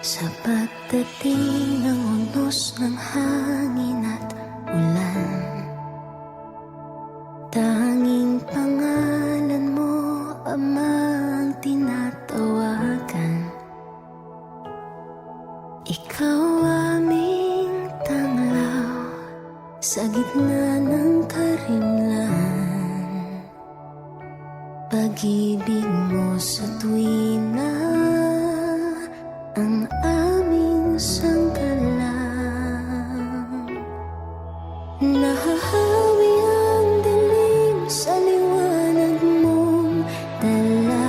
Sa pagdating ng unos ng hangin at ulan, tanging pangalan mo, Ama, ang tinatawagan. Ikaw aming tanglaw sa gitna ng karimlan. Pag-ibig mo sa tuwina ang aming sangkalang. Nahahawi ang dilim sa liwanag mong dala.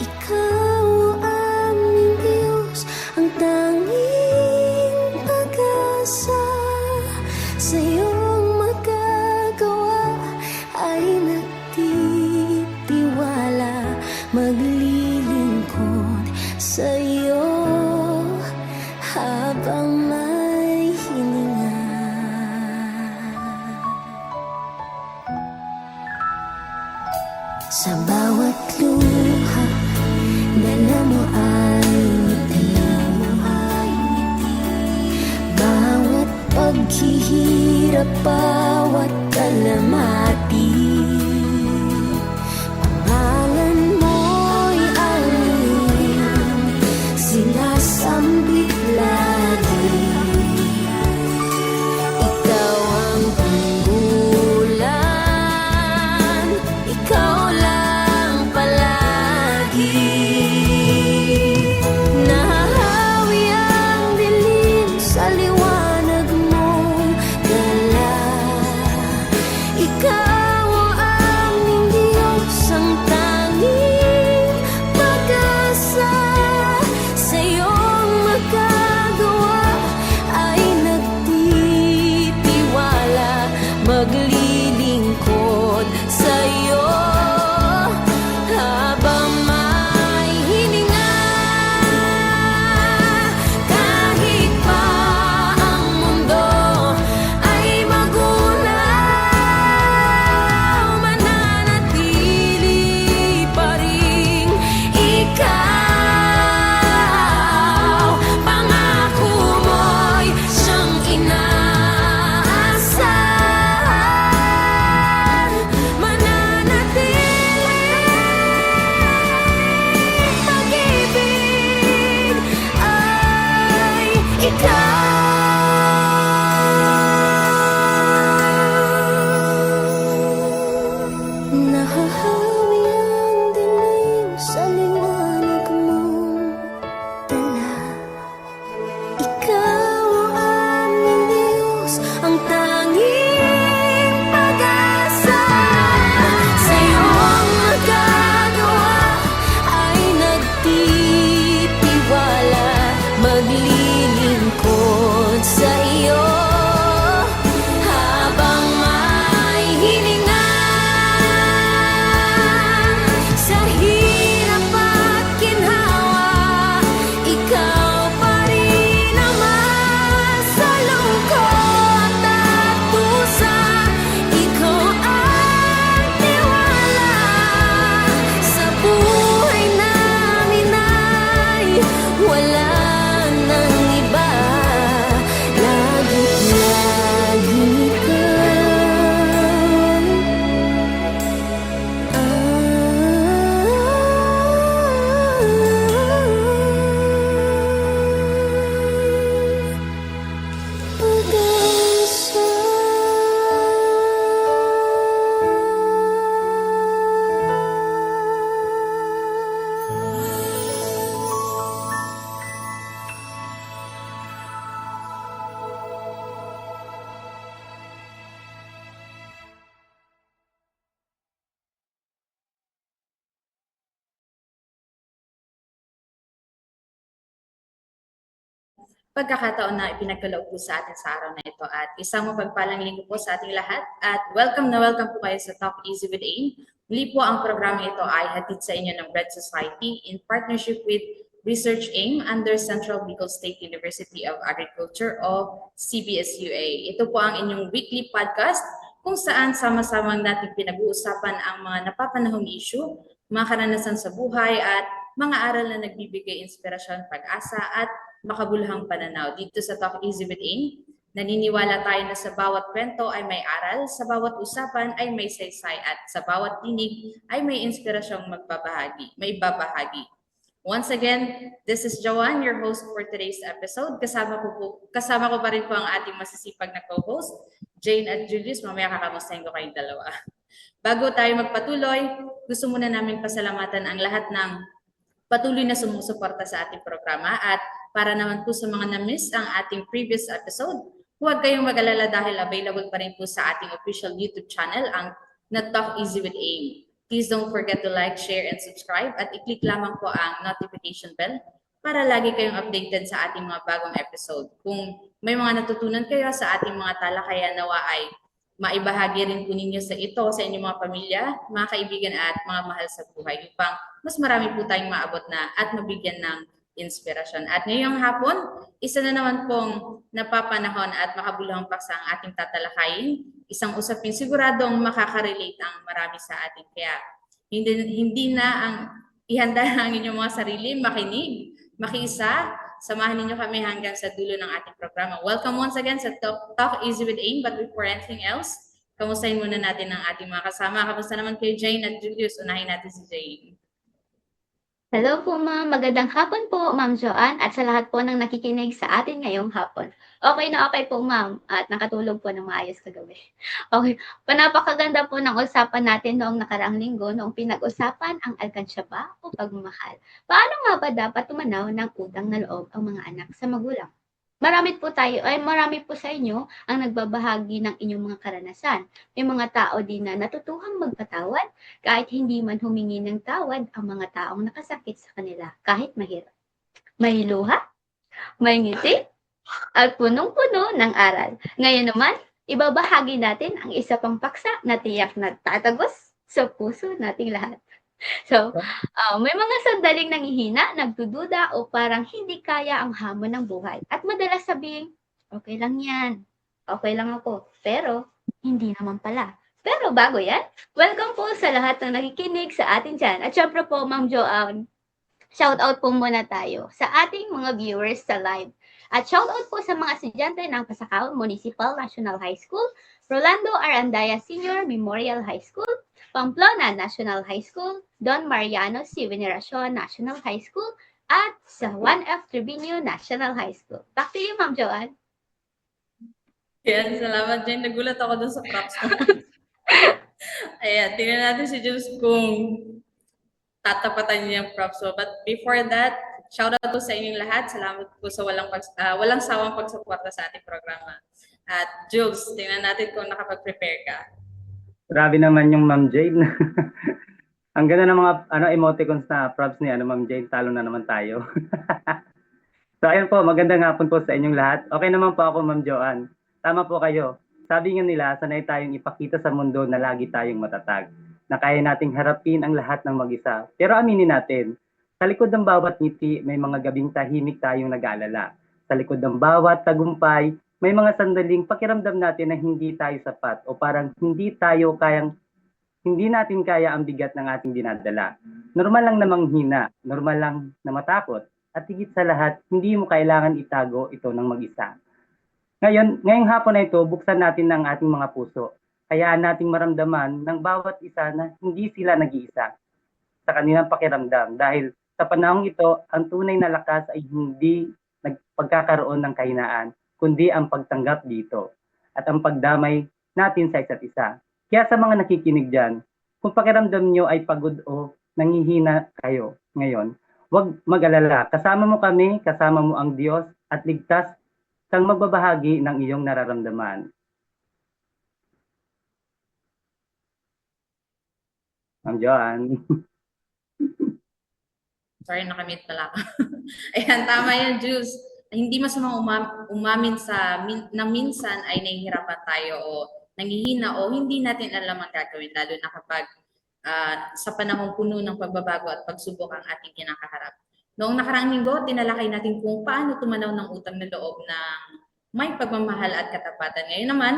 Ikaw ang aming Diyos, ang tanging pag-asa. Sa iyong magagawa ay nagtitiwala, maglilingkod sa iyo habang may hininga. Sa bawat luha, dala mo ay ngiti. Bawat paghihirap, bawat kalamati, pangalan mo'y aming sinasambit lagi. Ikaw ang tunggulan, ikaw lang palagi. Nahahawi ang dilim sa liwanag mong dala. Ikaw ang aming Diyos, ang tanging pag-asa. Sa iyong magagawa ay nagtitiwala, maglilingkod sa iyo habang may hininga. Kahit pa ang mundo ay magunaw, mananatili pa rin ikaw. Pangako mo'y siyang inaasahan, mananatili. Pag-ibig ay ikaw. Nahahawi ang dilim sa liwanag mong dala. Ikaw ang aming Diyos, ang tanging pag-asa. Sa iyong magagawa ay nagtitiwala, maglilingkod sa iyo habang may hininga. Sa hirap at ginhawa, ikaw pa rin naman. Sa lungkot at pusa, ikaw ang tiwala. Sa buhay namin ay wala nang iba, lagit lagi ka. Pag-asa. Pagkakataon na ipinagkaloob po sa atin sa araw na ito at isang mapagpalang linggo po sa ating lahat at welcome na welcome po kayo sa Talk Easy with AIM. Muli po ang programa ito ay hatid sa inyo ng Bread Society in partnership with Research AIM under Central Bicol State University of Agriculture o CBSUA. Ito po ang inyong weekly podcast kung saan sama-samang natin pinag-uusapan ang mga napapanahong issue, mga karanasan sa buhay at mga aral na nagbibigay inspirasyon, pag-asa at makabuluhang pananaw. Dito sa Talk Easy with Aim, naniniwala tayo na sa bawat kwento ay may aral, sa bawat usapan ay may saysay at sa bawat tinig ay may inspirasyong may babahagi. Once again, this is Joanne, your host for today's episode. Kasama ko pa rin po ang ating masisipag na co-host, Jane at Julius. Mamaya kakamustahin ko kayong dalawa. Bago tayo magpatuloy, gusto muna namin pasalamatan ang lahat ng patuloy na sumusuporta sa ating programa at para naman po sa mga na-miss ang ating previous episode, huwag kayong mag-alala dahil available pa rin po sa ating official YouTube channel ang Talk Easy with Aim. Please don't forget to like, share, and subscribe at i-click lamang po ang notification bell para lagi kayong updated sa ating mga bagong episode. Kung may mga natutunan kayo sa ating mga talakayan, nawa ay maibahagi rin po ninyo sa inyong mga pamilya, mga kaibigan at mga mahal sa buhay upang mas marami po tayong maabot na at mabigyan ng inspirasyon. At ngayong hapon, isa na naman pong napapanahon at makabuluhang paksa ang ating tatalakayin. Isang usapin siguradong makaka-relate ang marami sa atin. Kaya hindi na ang ihanda ang inyong mga sarili, makinig, makiisa, samahan ninyo kami hanggang sa dulo ng ating programa. Welcome once again sa Talk Easy with Aim, but before anything else, kamustahin muna natin ang ating mga kasama. Kamusta naman kay Jane at Julius? Unahin natin si Jane. Hello po ma'am, magandang hapon po ma'am Joanne at sa lahat po ng nakikinig sa atin ngayong hapon. Okay na okay po ma'am at nakatulog po ng maayos kagabi. Okay, napakaganda po ng usapan natin noong nakaraang linggo noong pinag-usapan ang alkansya ba o pagmamahal. Paano nga ba dapat tumanaw ng utang na loob ang mga anak sa magulang? Marami po sa inyo ang nagbabahagi ng inyong mga karanasan. May mga tao din na natutuhang magpatawad kahit hindi man humingi ng tawad ang mga taong nakasakit sa kanila kahit mahirap. May luha, may ngiti, at punong-puno ng aral. Ngayon naman, ibabahagi natin ang isa pang paksa na tiyak na tatagos sa puso nating lahat. So, may mga sandaling nanghihina, nagdududa o parang hindi kaya ang hamon ng buhay. At madalas sabihin, okay lang yan, okay lang ako, pero hindi naman pala. Pero bago yan, welcome po sa lahat ng nakikinig sa atin dyan. At syempre po, Ma'am Joanne, shout out po muna tayo sa ating mga viewers sa live. At shout out po sa mga estudyante ng Pasacao Municipal National High School, Rolando Arandaya Senior Memorial High School, Pamplona National High School, Don Mariano C. Veneracion National High School, at sa 1F Trevino National High School. Back to you, Ma'am Joanne. Ayan, salamat Jane. Nagulat ako dun sa props mo. Ayan, tingnan natin si Jules kung tatapatan niya yung props mo. But before that, shout out po sa inyong lahat. Salamat po sa walang sawang pagsuporta sa ating programa. At Jules, tingnan natin kung nakapag-prepare ka. Grabe naman yung Ma'am Jane. Ang ganda ng mga emoticons na props ni Ma'am Jane, talo na naman tayo. So ayun po, magandang hapon po sa inyong lahat. Okay naman po ako, Ma'am Joanne. Tama po kayo. Sabi nga nila, sanay tayong ipakita sa mundo na lagi tayong matatag, na kaya nating harapin ang lahat ng mag-isa. Pero aminin natin, sa likod ng bawat ngiti, may mga gabing tahimik tayong nag-aalala. Sa likod ng bawat tagumpay, may mga sandaling pakiramdam natin na hindi tayo sapat o parang hindi natin kaya ang bigat ng ating dinadala. Normal lang na manghina, normal lang na matakot, at higit sa lahat, hindi mo kailangan itago ito ng mag-isa. Ngayong hapon na ito, buksan natin ng ating mga puso. Hayaan nating maramdaman ng bawat isa na hindi sila nag-iisa sa kanilang pakiramdam. Dahil sa panahong ito, ang tunay na lakas ay hindi nagpagkakaroon ng kahinaan, kundi ang pagtanggap dito at ang pagdamay natin sa isa't isa. Kaya sa mga nakikinig dyan, kung pakiramdam nyo ay pagod o nangihina kayo ngayon, huwag mag-alala. Kasama mo kami, kasama mo ang Diyos at ligtas kang magbabahagi ng iyong nararamdaman. Ma'am Joanne. Sorry, nakamute pala ako. Ayan, tama yan, Jules. Hindi masamang umamin na minsan ay nahihirapan tayo o nanghihina o hindi natin alam ang gagawin, lalo na kapag sa panahong puno ng pagbabago at pagsubok ang ating kinakaharap. Noong nakaraang linggo, tinalakay natin kung paano tumanaw ng utang na loob ng may pagmamahal at katapatan. Ngayon naman,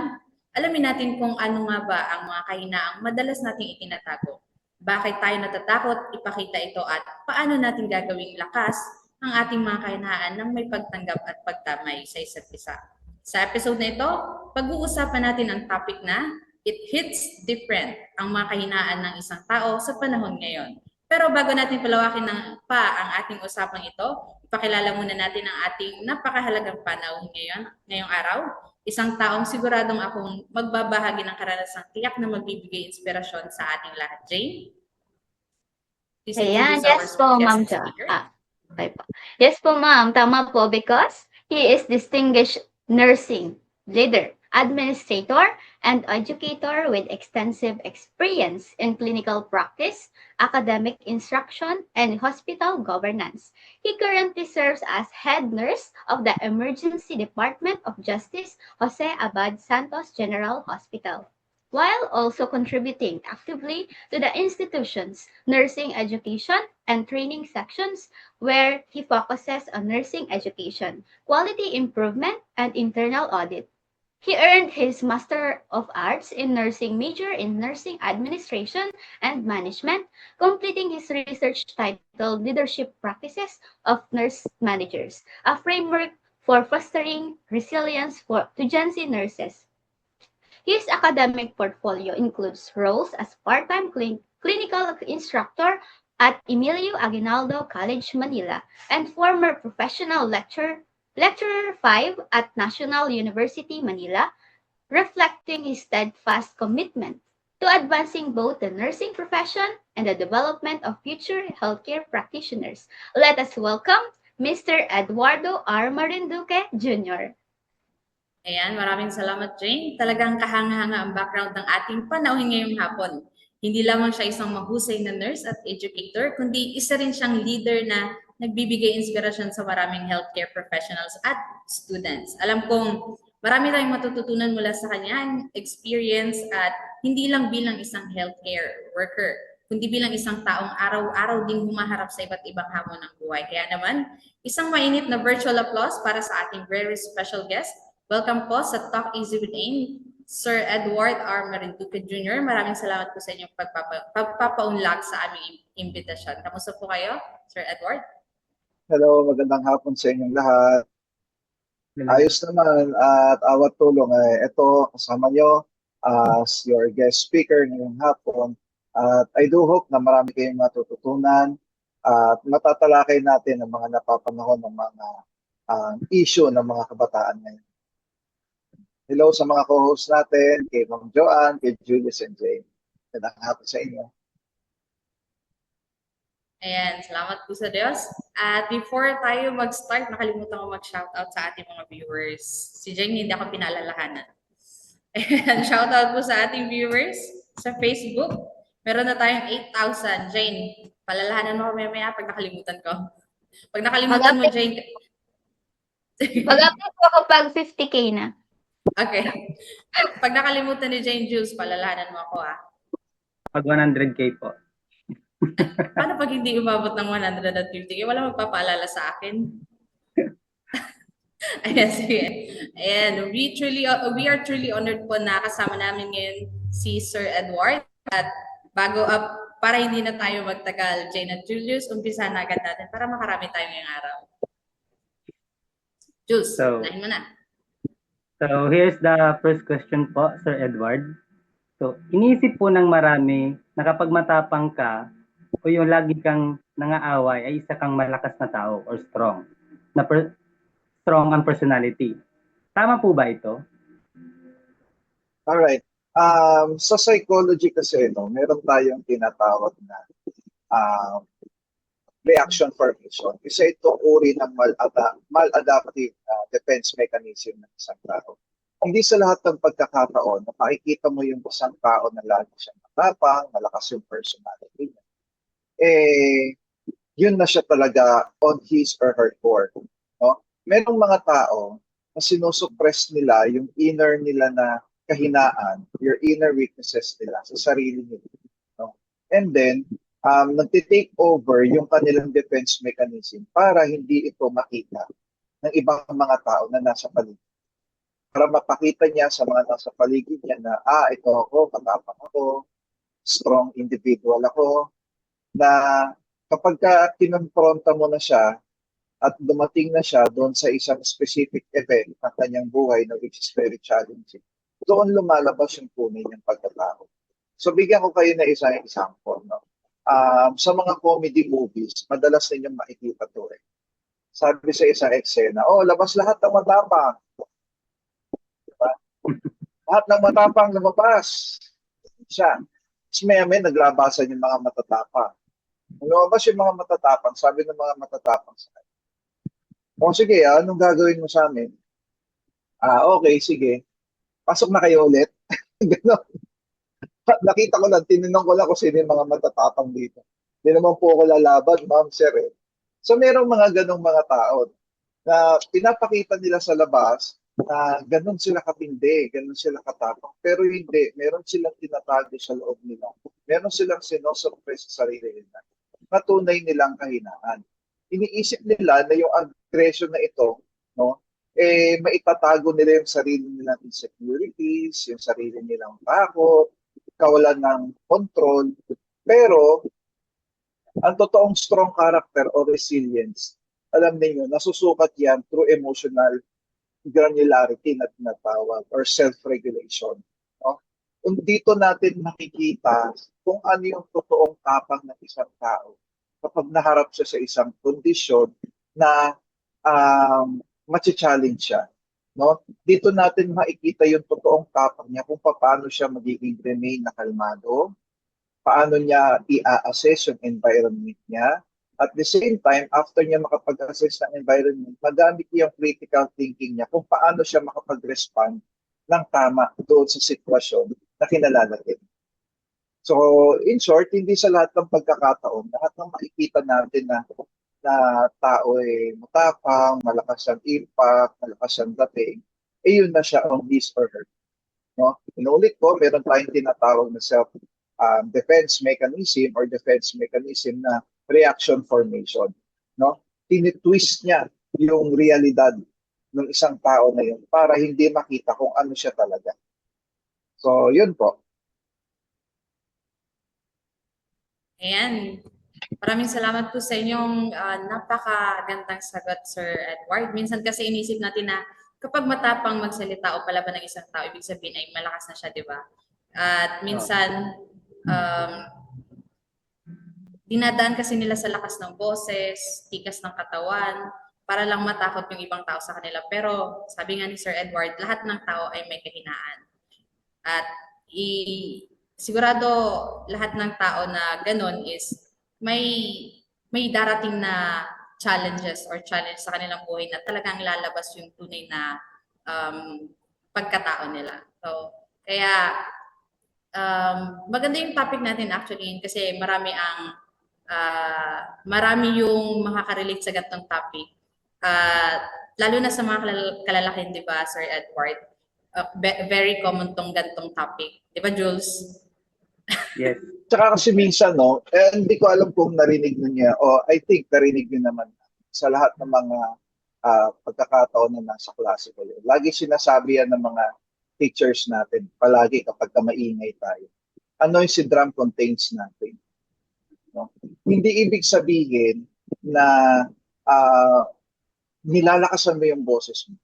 alamin natin kung ano nga ba ang mga kahinaang madalas nating itinatago. Bakit tayo natatakot ipakita ito at paano natin gagawing lakas ang ating mga kahinaan ng may pagtanggap at pagdamay sa isa't isa. Sa episode na ito, pag-uusapan natin ang topic na It Hits Different, ang mga kahinaan ng isang tao sa panahon ngayon. Pero bago natin palawakin ang ating usapang ito, ipakilala muna natin ang ating napakahalagang panahon ngayong araw. Isang taong siguradong akong magbabahagi ng karanasang tiyak na magbibigay inspirasyon sa ating lahat. Jane? Please Ayan, introduce our yes po, guest Ma'am Jo. speaker. Okay po. Yes po, ma'am. Tama po because he is distinguished nursing leader, administrator, and educator with extensive experience in clinical practice, academic instruction, and hospital governance. He currently serves as head nurse of the Emergency Department of Justice Jose Abad Santos General Hospital, while also contributing actively to the institution's nursing education and training sections where he focuses on nursing education, quality improvement, and internal audit. He earned his Master of Arts in Nursing major in Nursing Administration and Management, completing his research titled Leadership Practices of Nurse Managers, a framework for fostering resilience to Gen Z nurses. His academic portfolio includes roles as part-time clinical instructor at Emilio Aguinaldo College, Manila, and former professional lecturer 5 at National University, Manila, reflecting his steadfast commitment to advancing both the nursing profession and the development of future healthcare practitioners. Let us welcome Mr. Eduardo R. Marinduque Jr. Ayan, maraming salamat, Jane. Talagang kahanga-hanga ang background ng ating panauhin ngayong hapon. Hindi lamang siya isang mahusay na nurse at educator, kundi isa rin siyang leader na nagbibigay inspirasyon sa maraming healthcare professionals at students. Alam kong marami tayong matututunan mula sa kanyang experience at hindi lang bilang isang healthcare worker, kundi bilang isang taong araw-araw ding humaharap sa iba't ibang hamon ng buhay. Kaya naman, isang mainit na virtual applause para sa ating very special guest. Welcome po sa Talk Easy with AIM, Sir Edward R. Marinduque Jr. Maraming salamat po sa inyong pagpapaunlak sa aming imbitasyon. Kamusta po kayo, Sir Edward? Hello, magandang hapon sa inyong lahat. Ayos naman at awat tulong. Ito kasama nyo as your guest speaker ngayong hapon. At I do hope na marami kayong matututunan at matatalakay natin ang mga napapanahon ng mga issue ng mga kabataan ngayon. Hello sa mga co-host natin, kay Ma'am Joanne, kay Julius and Jane. Magandang hapon sa inyo. Ayan, salamat po sa Diyos. At before tayo mag-start, nakalimutan ko mag-shoutout sa ating mga viewers. Si Jane, hindi ako pinaalalahanan. Ayan, shoutout po sa ating viewers sa Facebook. Meron na tayong 8,000. Jane, palalahanan mo kami maya pag nakalimutan ko. Pag nakalimutan mo, Jane... Mag-update po ako pag 50K na. Okay. Pag nakalimutan ni Jane Jules, palalahanan mo ako Pag 100K po. Paano pag hindi umabot ng 150K? Wala magpapaalala sa akin. Ayan, sige. Ayan, we are truly honored po na kasama namin ngayon si Sir Edward. At para hindi na tayo magtagal, Jane at Julius, umpisa na agad natin para makarami tayo ngayong araw. Jules, nahin mo na. So here's the first question po, Sir Edward. So iniisip po ng marami na kapag matapang ka o yung lagi kang nangaaway ay isa kang malakas na tao or strong. Strong ang personality. Tama po ba ito? Alright. Sa psychology kasi, meron tayong tinatawag na reaction formation. Isa ito uri ng maladaptive defense mechanism ng isang tao. Hindi sa lahat ng pagkakataon na makikita mo yung isang tao na lagi siyang matapang, malakas yung personality niya. Yun na siya talaga on his or her core. No? Merong mga tao na sinusuppress nila yung inner nila na kahinaan, your inner weaknesses nila sa sarili nila. No? And then, nagtitake over yung kanilang defense mechanism para hindi ito makita ng ibang mga tao na nasa paligid. Para mapakita niya sa mga nasa paligid niya na, ito ako, matapang ako, strong individual ako, na kapag ka kinonfronta mo na siya at dumating na siya doon sa isang specific event ng kanyang buhay na which is very challenging, doon lumalabas yung tunay niyang pagkatao. So bigyan ko kayo na isang example. No? Sa mga comedy movies, madalas ninyong makikita to eh. Sabi sa isang eksena, oh, labas lahat ng matapang. Diba? Lahat ng matapang lumabas. Siya. Tapos may naglabasan yung mga matatapang. Nung lumabas yung mga matatapang, sabi ng mga matatapang sa kanya, o sige, anong gagawin mo sa amin? Okay, sige. Pasok na kayo ulit. Ganon. Nakita ko lang, tinanong ko lang kung sino yung mga matatapang dito. Hindi naman po ako lalaban, ma'am, sir. Eh. So merong mga ganong mga tao na pinapakita nila sa labas na ganon sila katindi, ganon sila katapang. Pero hindi, meron silang tinatago sa loob nila. Meron silang sinosurprise sa sarili nila. Patunay nilang kahinaan. Iniisip nila na yung aggression na ito, no, maitatago nila yung sarili nilang insecurities, yung sarili nilang takot, kawalan ng control. Pero, ang totoong strong character o resilience, alam niyo, nasusukat yan through emotional granularity na tinatawag or self-regulation. No? Kung dito natin makikita kung ano yung totoong tapang ng isang tao kapag naharap siya sa isang kondisyon na machi-challenge siya. No? Dito natin makikita yung totoong tapang niya kung paano siya magiging remain na kalmado, paano niya i-assess yung environment niya. At the same time, after niya makapag-assess ng environment, magamit niya yung critical thinking niya kung paano siya makapag-respond ng tama doon sa sitwasyon na kinalalatin. So, in short, hindi sa lahat ng pagkakataon, lahat ng makikita natin na tao ay matapang, malakas ang impact, malakas ang dating, yun na siya on his or her. No? Inulit ko, meron tayong tinatawag na self-defense mechanism or defense mechanism na reaction formation. No? Tinitwist niya yung realidad ng isang tao na yun para hindi makita kung ano siya talaga. So, yun po. Ayan. Maraming salamat po sa inyong napakagandang sagot, Sir Edward. Minsan kasi inisip natin na kapag matapang magsalita o palaban ng isang tao, ibig sabihin ay malakas na siya, di ba? At minsan, dinadaan kasi nila sa lakas ng boses, tikas ng katawan, para lang matakot yung ibang tao sa kanila. Pero sabi nga ni Sir Edward, lahat ng tao ay may kahinaan. At sigurado lahat ng tao na ganun is may darating na challenges or challenge sa kanilang buhay na talagang lalabas yung tunay na pagkatao nila. So, kaya maganda yung topic natin actually kasi marami yung makaka-relate sa ganitong topic. Lalo na sa mga kalalakihan, di ba, Sir Edward? Very common tong ganitong topic. Di ba, Jules? Yes. Tsaka kasi minsan, no, hindi ko alam kung narinig niya o I think narinig niyo naman sa lahat ng mga pagkakataon na nasa klase ko yun. Lagi sinasabi yan ng mga teachers natin, palagi kapag maingay tayo. Ano yung si drum contains natin? No? Hindi ibig sabihin na nilalakasan mo yung boses mo.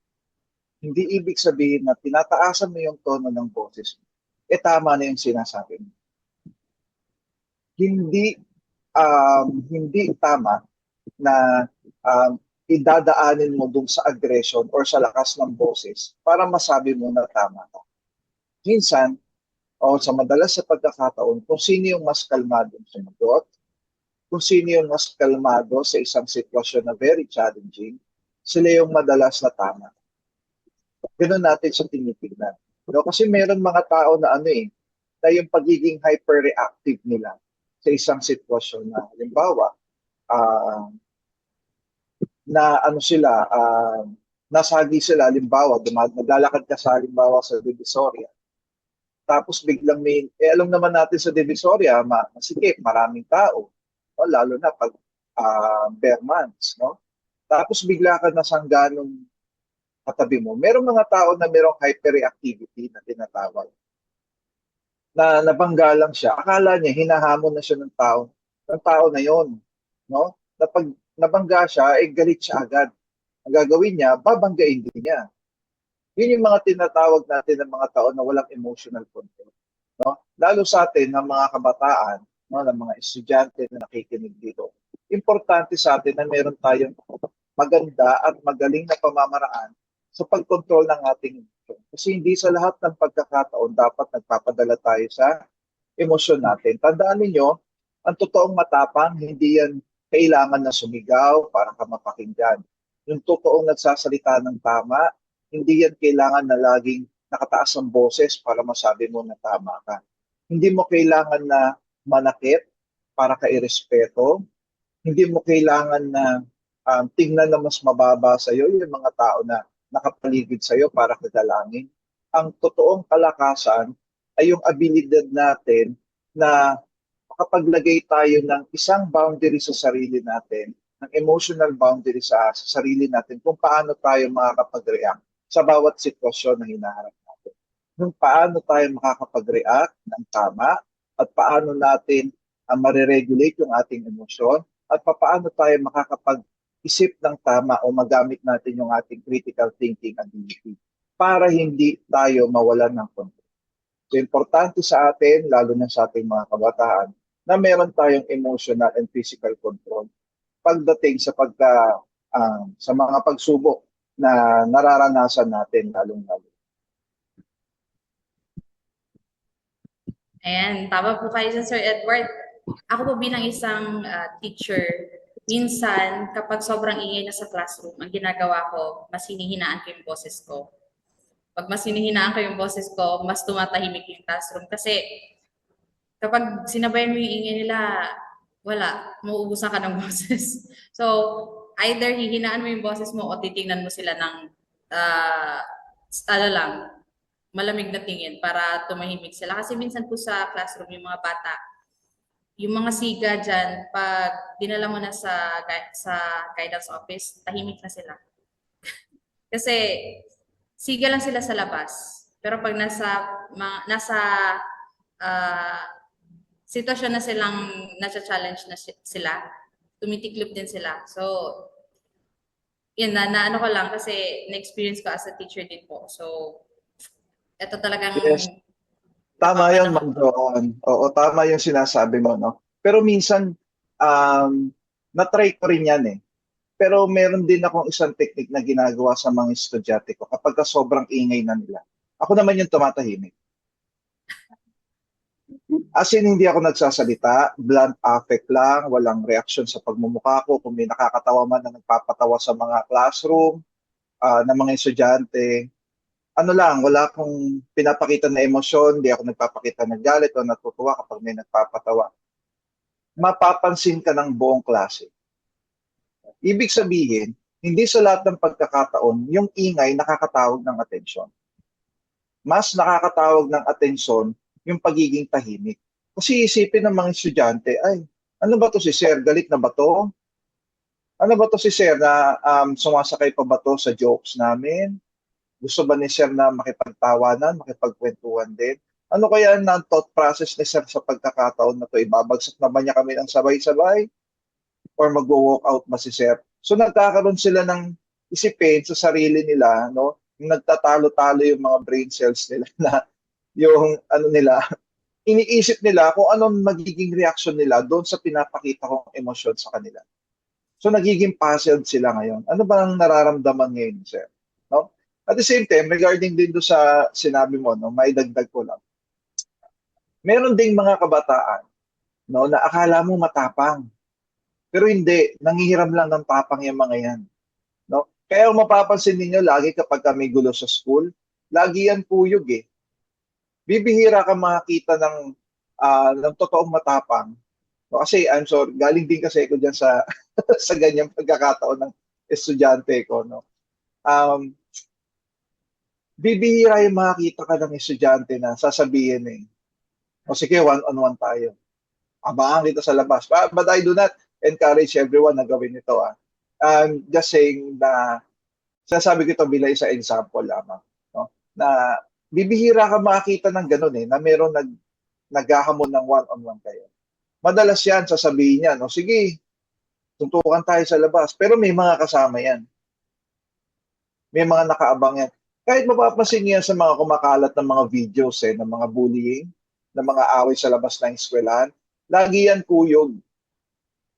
Hindi ibig sabihin na tinataasan mo yung tono ng boses mo. Tama na yung sinasabi mo. Hindi tama na idadaanin mo dun sa aggression or sa lakas ng boses para masabi mo na tama ka. Minsan, o sa madalas sa pagkakataon, kung sino yung mas kalmadong sumagot, kung sino yung mas kalmado sa isang sitwasyon na very challenging, sila yung madalas na tama. Ganun natin sa tinitignan. No? Kasi meron mga tao na na yung pagiging hyperreactive nila sa isang sitwasyon na halimbawa nasagi sila halimbawa naglalakad ka sa halimbawa sa Divisoria tapos biglang alam naman natin sa Divisoria masikip, maraming tao lalo na pag bare months, no? Tapos bigla ka nasangga nung katabi mo, merong mga tao na merong hyperreactivity na tinatawag. na nabangga lang siya, akala niya hinahamon na siya ng tao na yon, no? Na pag nabangga siya, eh galit siya agad. Ang gagawin niya, babanggain din niya. Yun yung mga tinatawag natin ng mga tao na walang emotional control, no? Lalo sa atin ng mga kabataan, no, ng mga estudyante na nakikinig dito. Importante sa atin na meron tayong maganda at magaling na pamamaraan sa pagkontrol ng ating emosyon. Kasi hindi sa lahat ng pagkakataon dapat nagpapadala tayo sa emosyon natin. Tandaan ninyo, ang totoong matapang, hindi yan kailangan na sumigaw para ka mapakinggan. Yung totoong nagsasalita ng tama, hindi yan kailangan na laging nakataas ang boses para masabi mo na tama ka. Hindi mo kailangan na manakit para ka irespeto. Hindi mo kailangan na tingnan na mas mababa sa iyo yung mga tao na nakapaligid sa iyo para kadalangin. Ang totoong kalakasan ay yung abilidad natin na makapaglagay tayo ng isang boundary sa sarili natin, ng emotional boundary sa sarili natin kung paano tayo makakapag-react sa bawat sitwasyon na hinaharap natin. Kung paano tayo makakapag-react ng tama at paano natin mariregulate yung ating emosyon at paano tayo makakapag-isip ng tama o magamit natin yung ating critical thinking ability para hindi tayo mawalan ng control. So, importante sa atin, lalo na sa ating mga kabataan, na meron tayong emotional and physical control pagdating sa sa mga pagsubok na nararanasan natin lalong-lalo. Ayan, tama po kayo dyan, Sir Edward. Ako po bilang isang teacher, minsan kapag sobrang ingay na sa classroom, ang ginagawa ko, mas hinihinaan ko yung boses ko. Pag mas hinihinaan ko yung boses ko, mas tumatahimik yung classroom. Kasi kapag sinabayan mo yung ingay nila, wala, mauubusan ka ng boses. So, either hihinaan mo yung boses mo o titingnan mo sila ng malamig na tingin para tumahimik sila. Kasi minsan po sa classroom, yung mga bata, yung mga siga dyan, pag dinala mo na sa guidance office, tahimik na sila. Kasi siga lang sila sa labas. Pero pag nasa sitwasyon na silang nasa-challenge na sila, tumitiklop din sila. So, yun na ano ko lang kasi na-experience ko as a teacher din po. So, ito talagang... Yes. Tama yun, Ma'am Joan. Oo, tama yung sinasabi mo, no? Pero minsan, na-try ko rin yan eh. Pero meron din akong isang technique na ginagawa sa mga estudyante ko kapag sobrang ingay na nila. Ako naman yung tumatahimik. As in, hindi ako nagsasalita, blunt affect lang, walang reaksyon sa pagmumukha ko. Kung may nakakatawa man na nagpapatawa sa mga classroom, ng mga estudyante, ano lang, wala akong pinapakita na emosyon, hindi ako nagpapakita ng galit o natutuwa kapag may nagpapatawa. Mapapansin ka ng buong klase. Ibig sabihin, hindi sa lahat ng pagkakataon, yung ingay nakakatawag ng atensyon. Mas nakakatawag ng atensyon yung pagiging tahimik. Kasi isipin ng mga estudyante, ay, ano ba to si Sir? Galit na ba to? Ano ba to si Sir na sumasakay pa ba to sa jokes namin? Gusto ba ni Sir na makipagtawanan, makipagkwentuhan din? Ano kaya ang thought process ni Sir sa pagkakataon na to? Ibabagsak na ba niya kami ng sabay-sabay? Or mag-walk out ba si Sir? So nagkakaroon sila ng isipin sa sarili nila, no? Yung nagtatalo-talo yung mga brain cells nila na yung ano nila, iniisip nila kung anong magiging reaction nila doon sa pinapakita kong emosyon sa kanila. So nagiging puzzled sila ngayon. Ano ba ang nararamdaman ngayon, Sir? No? At the same time, regarding din doon sa sinabi mo, no, may dagdag ko lang. Meron ding mga kabataan, no, na akala mo matapang. Pero hindi, nanghihiram lang ng tapang yung mga yan. No? Kaya mapapansin ninyo, lagi kapag kami gulo sa school, lagi yan puyog eh. Bibihira ka makakita ng totoong matapang. No? Kasi, I'm sorry, galing din kasi ako dyan sa, sa ganyang pagkakataon ng estudyante ko. No? Bibihira yung makakita ka ng estudyante na sasabihin eh, o sige, one-on-one tayo. Abangan kita sa labas. But I do not encourage everyone na gawin ito. I'm just saying na, sinasabi ko ito bilang isa example lamang. No? Na bibihira ka makakita ng ganun eh, na meron naghahamon ng one-on-one kayo. Madalas yan, sasabihin niya, no, sige, tuntukan tayo sa labas. Pero may mga kasama yan. May mga nakaabang yan. Kahit mapapansin niya sa mga kumakalat ng mga videos, ng mga bullying, ng mga away sa labas ng eskwelahan, lagi yan kuyog.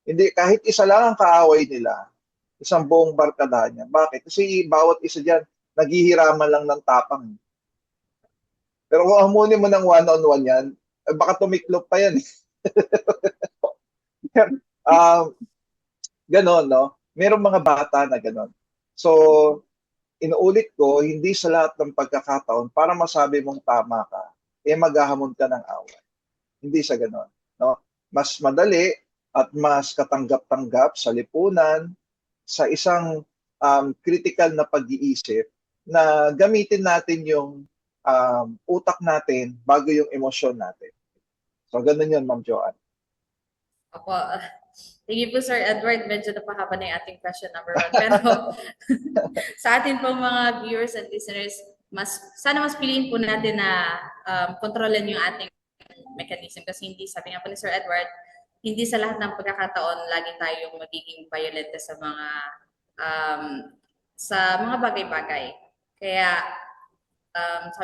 Hindi, kahit isa lang ang kaaway nila, isang buong barkada niya. Bakit? Kasi bawat isa dyan, naghihiraman lang ng tapang. Pero kung hamunin mo ng one-on-one yan, baka tumiklop pa yan. Ganon, no? Merong mga bata na ganon. So, inuulit ko, hindi sa lahat ng pagkakataon, para masabi mong tama ka, maghahamon ka ng away. Hindi sa ganon. No? Mas madali at mas katanggap-tanggap sa lipunan, sa isang critical na pag-iisip, na gamitin natin yung utak natin bago yung emosyon natin. So, ganun yun, Ma'am Joanne. Opo. Thank you po, Sir Edward. Medyo napahaba na yung ating question number 1. Pero sa atin po mga viewers and listeners, sana mas piliin po natin na kontrolin yung ating mechanism. Kasi hindi, sabi nga po ni Sir Edward, hindi sa lahat ng pagkakataon lagi tayong magiging violent sa mga bagay-bagay. Kaya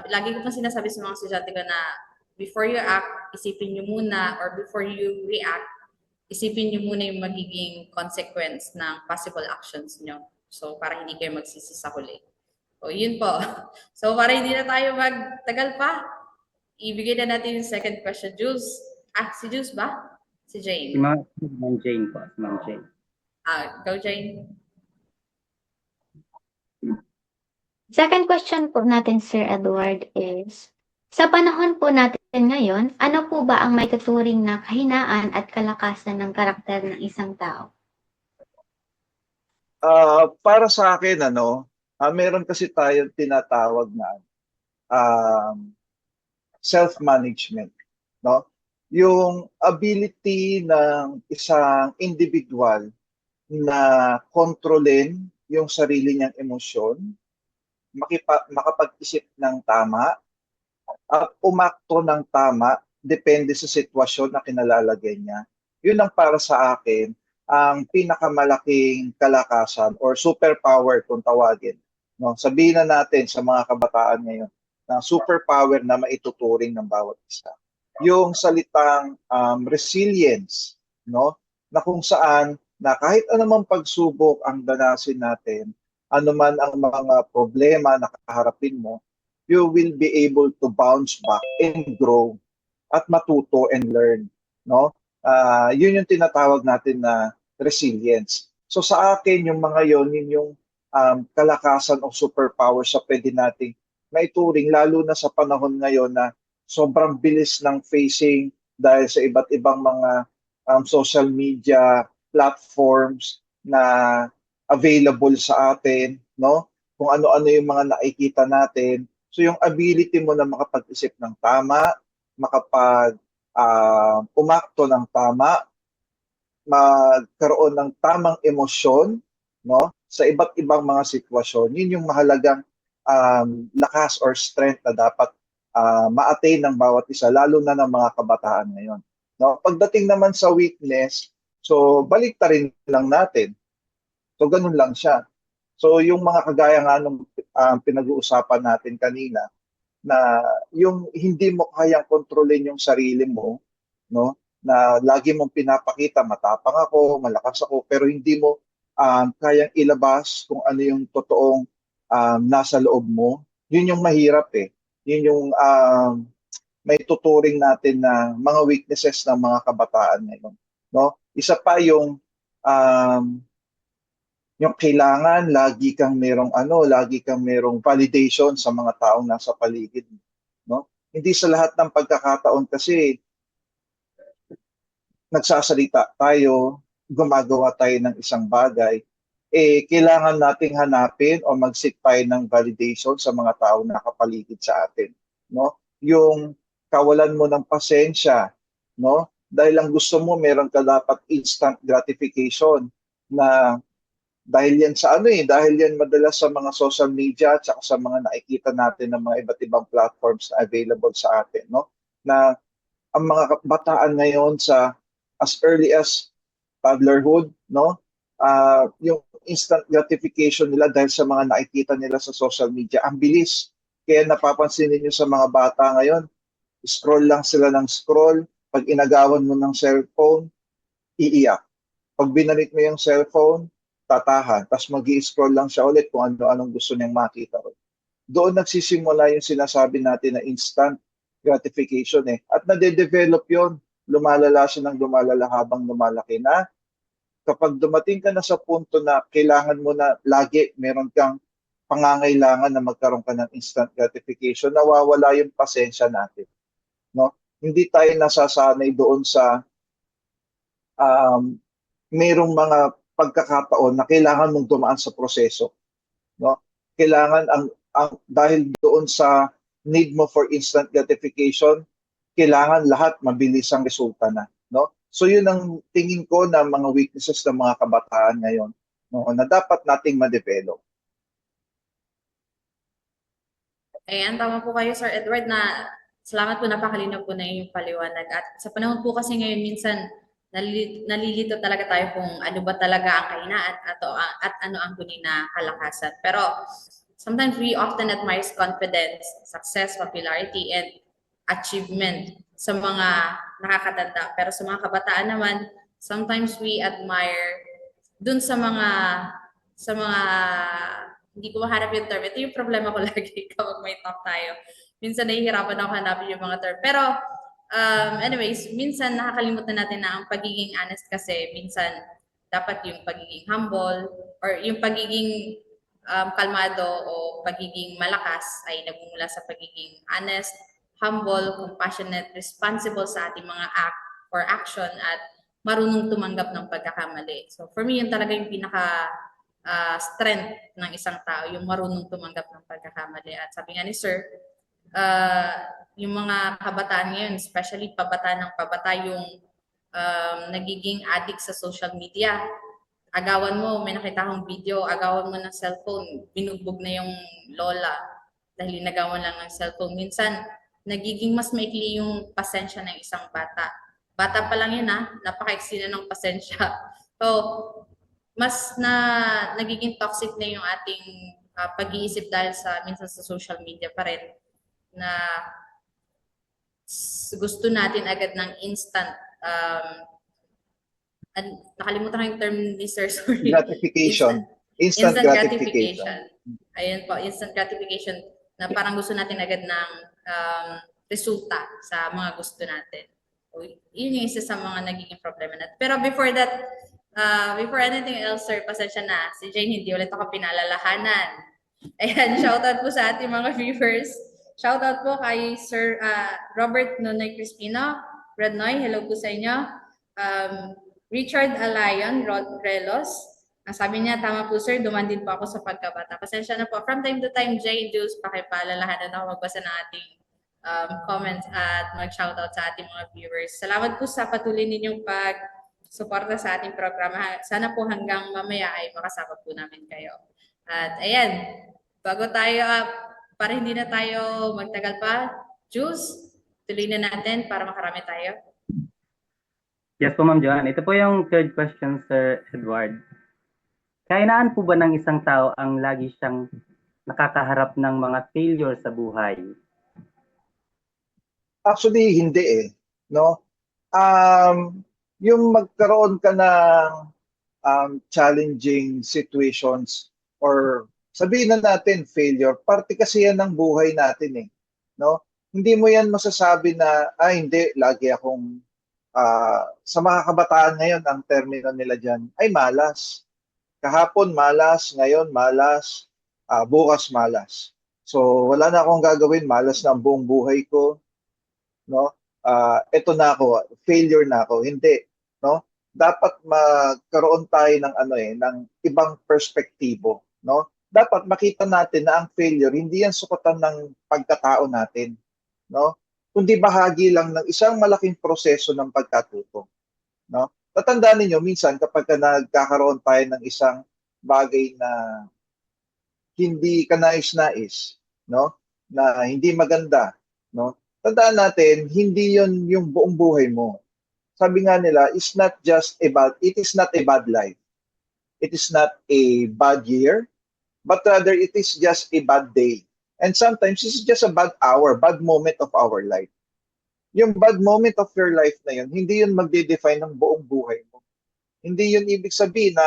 lagi ko pong sinasabi sa mga estudyante ko na before you act, isipin nyo muna, or before you react, isipin nyo muna yung magiging consequence ng possible actions nyo. So, para hindi kayo magsisi sa huli. So, yun po. So, para hindi na tayo magtagal pa, ibigay na natin yung second question. Jules. Si Jules ba? Si Jane. Si Ma'am Jane po. Si Ma'am Jane. Go Jane. Second question po natin, Sir Edward, is, sa panahon po natin ngayon, ano po ba ang may tuturing na kahinaan at kalakasan ng karakter ng isang tao? Para sa akin, meron kasi tayong tinatawag na self-management. No? Yung ability ng isang individual na kontrolin yung sarili niyang emosyon, makapag-isip ng tama, at umakto ng tama depende sa sitwasyon na kinalalagay niya. Yun ang para sa akin ang pinakamalaking kalakasan or superpower kung tawagin. No? Sabihin na natin sa mga kabataan ngayon na superpower na maituturing ng bawat isa. Yung salitang resilience, no? Na kung saan na kahit anumang pagsubok ang danasin natin, anuman ang mga problema na kaharapin mo, you will be able to bounce back and grow at matuto and learn, no? Yun yung tinatawag natin na resilience. So sa akin yung mga yun yung kalakasan o superpower sa pwede nating maituring, lalo na sa panahon ngayon na sobrang bilis ng facing dahil sa iba't ibang mga social media platforms na available sa atin, no? Kung ano-ano yung mga nakikita natin. So yung ability mo na makapag-isip ng tama, umakto ng tama, magkaroon ng tamang emosyon, no? Sa iba't ibang mga sitwasyon, yun yung mahalagang lakas or strength na dapat ma-attain ng bawat isa, lalo na ng mga kabataan ngayon. No? Pagdating naman sa weakness, so balik ta rin lang natin. So ganun lang siya. So yung mga kagaya nga nung pinag-uusapan natin kanina, na yung hindi mo kayang kontrolin yung sarili mo, no? Na lagi mong pinapakita, matapang ako, malakas ako, pero hindi mo kayang ilabas kung ano yung totoong nasa loob mo. Yun yung mahirap eh. Yun yung may tuturing natin na mga weaknesses ng mga kabataan ngayon. No? Isa pa yung kailangan lagi kang merong validation sa mga taong nasa paligid, no? Hindi sa lahat ng pagkakataon kasi nagsasalita tayo, gumagawa tayo ng isang bagay, kailangan nating hanapin o mag-seek tayo ng validation sa mga taong nakapaligid sa atin, no? Yung kawalan mo ng pasensya, no? Dahil lang gusto mo meron ka dapat instant gratification na dahil yan dahil yan madalas sa mga social media at sa mga nakikita natin ng mga iba't ibang platforms na available sa atin, no? Na ang mga bataan ngayon sa as early as toddlerhood, no? Yung instant gratification nila dahil sa mga nakikita nila sa social media, ang bilis. Kaya napapansin niyo sa mga bata ngayon, scroll lang sila ng scroll. Pag inagawan mo ng cellphone, iiyak. Pag binalik mo yung cellphone, tatahan. Tapos mag-i-scroll lang siya ulit kung ano-anong gusto niyang makita. Doon nagsisimula yung sinasabi natin na instant gratification eh. At nade-develop yon, lumalala siya ng lumalala habang lumalaki na. Kapag dumating ka na sa punto na kailangan mo na lagi meron kang pangangailangan na magkaroon ka ng instant gratification, nawawala yung pasensya natin. No? Hindi tayo nasasanay doon sa mayroong mga pagkakataon na kailangan mong dumaan sa proseso. No? Kailangan dahil doon sa need mo for instant gratification, kailangan lahat mabilis ang resulta na. No? So yun ang tingin ko na mga weaknesses ng mga kabataan ngayon, no, na dapat nating ma-develop. Ayan, tama po kayo, Sir Edward, na salamat po, napakalinaw po na yung paliwanag. At sa panahon po kasi ngayon, minsan nalilito talaga tayo kung ano ba talaga ang kahinaan at ano ang tunay na kalakasan. Pero sometimes we often admire confidence, success, popularity, and achievement sa mga nakakatanda. Pero sa mga kabataan naman, sometimes we admire dun sa mga hindi ko mahanap yung term. Ito yung problema ko lagi kapag may talk tayo. Minsan nahihirapan ako hanapin yung mga term. Pero anyways, minsan nakakalimutan natin na ang pagiging honest kasi minsan dapat yung pagiging humble or yung pagiging kalmado o pagiging malakas ay nagmumula sa pagiging honest, humble, compassionate, responsible sa ating mga act or action at marunong tumanggap ng pagkakamali. So for me, yun talaga yung pinaka strength ng isang tao, yung marunong tumanggap ng pagkakamali. At sabi nga ni Sir, yung mga kabataan ngayon, especially pabata ng pabata, yung nagiging addict sa social media. Agawan mo, may nakita akong video, agawan mo ng cellphone, binugbog na yung lola dahil nagawan lang ng cellphone. Minsan, nagiging mas maikli yung pasensya ng isang bata. Bata pa lang yun napaka-iksi na ng pasensya. So, mas nagiging toxic na yung ating pag-iisip dahil sa minsan sa social media pa rin na gusto natin agad ng instant nakalimutan ko yung term ni Sir, sorry. Gratification. Instant gratification. Ayun po, instant gratification na parang gusto natin agad ng resulta sa mga gusto natin. So, yun yung isa sa mga nagiging problema natin. Pero before that, before anything else, Sir, pasensya na. Si Jane, hindi ulit ako pinalalahanan. Ayan, shoutout po sa ating mga viewers. Shoutout po kay Sir Robert Nonoy Crispino. Rednoy, hello po sa inyo. Richard Alayon Relos. Ang sabi niya, tama po sir, duman din po ako sa pagkabata. Pasensya na po. From time to time, Jane, Jules, pakipaalalahanan ako magbasa ng ating comments at mag-shoutout sa ating mga viewers. Salamat po sa patuloy ninyong pag-suporta sa ating programa. Sana po hanggang mamaya ay makasama po namin kayo. At ayan, bago tayo, para hindi na tayo magtagal pa, Jules, tuloy na natin para makarami tayo. Yes po, Ma'am Joanne. Ito po yung third question, Sir Edward. Kainaan po ba ng isang tao ang lagi siyang nakakaharap ng mga failure sa buhay? Actually, hindi eh. No? Yung magkaroon ka ng challenging situations or sabihin na natin failure, parte kasi yan ng buhay natin eh. No? Hindi mo yan masasabi na, hindi, lagi akong sa mga kabataan ngayon, ang termino nila dyan ay malas. Kahapon malas, ngayon malas, bukas malas. So wala na akong gagawin, malas na ang buong buhay ko. No? Ito na ako, failure na ako. Hindi, no? Dapat magkaroon tayo ng ng ibang perspektibo, no? Dapat makita natin na ang failure hindi yan sukatan ng pagkatao natin, no? Kundi bahagi lang ng isang malaking proseso ng pagkatuto, no? Tatandaan niyo minsan kapag nagkakaroon tayo ng isang bagay na hindi ka nais-nais, no? Na hindi maganda, no? tandaan natin, hindi yon yung buong buhay mo. Sabi nga nila, it is not a bad life. It is not a bad year, but rather it is just a bad day. And sometimes this is just a bad hour, bad moment of our life. Yung bad moment of your life na yun, hindi yun magde-define ng buong buhay mo. Hindi yun ibig sabihin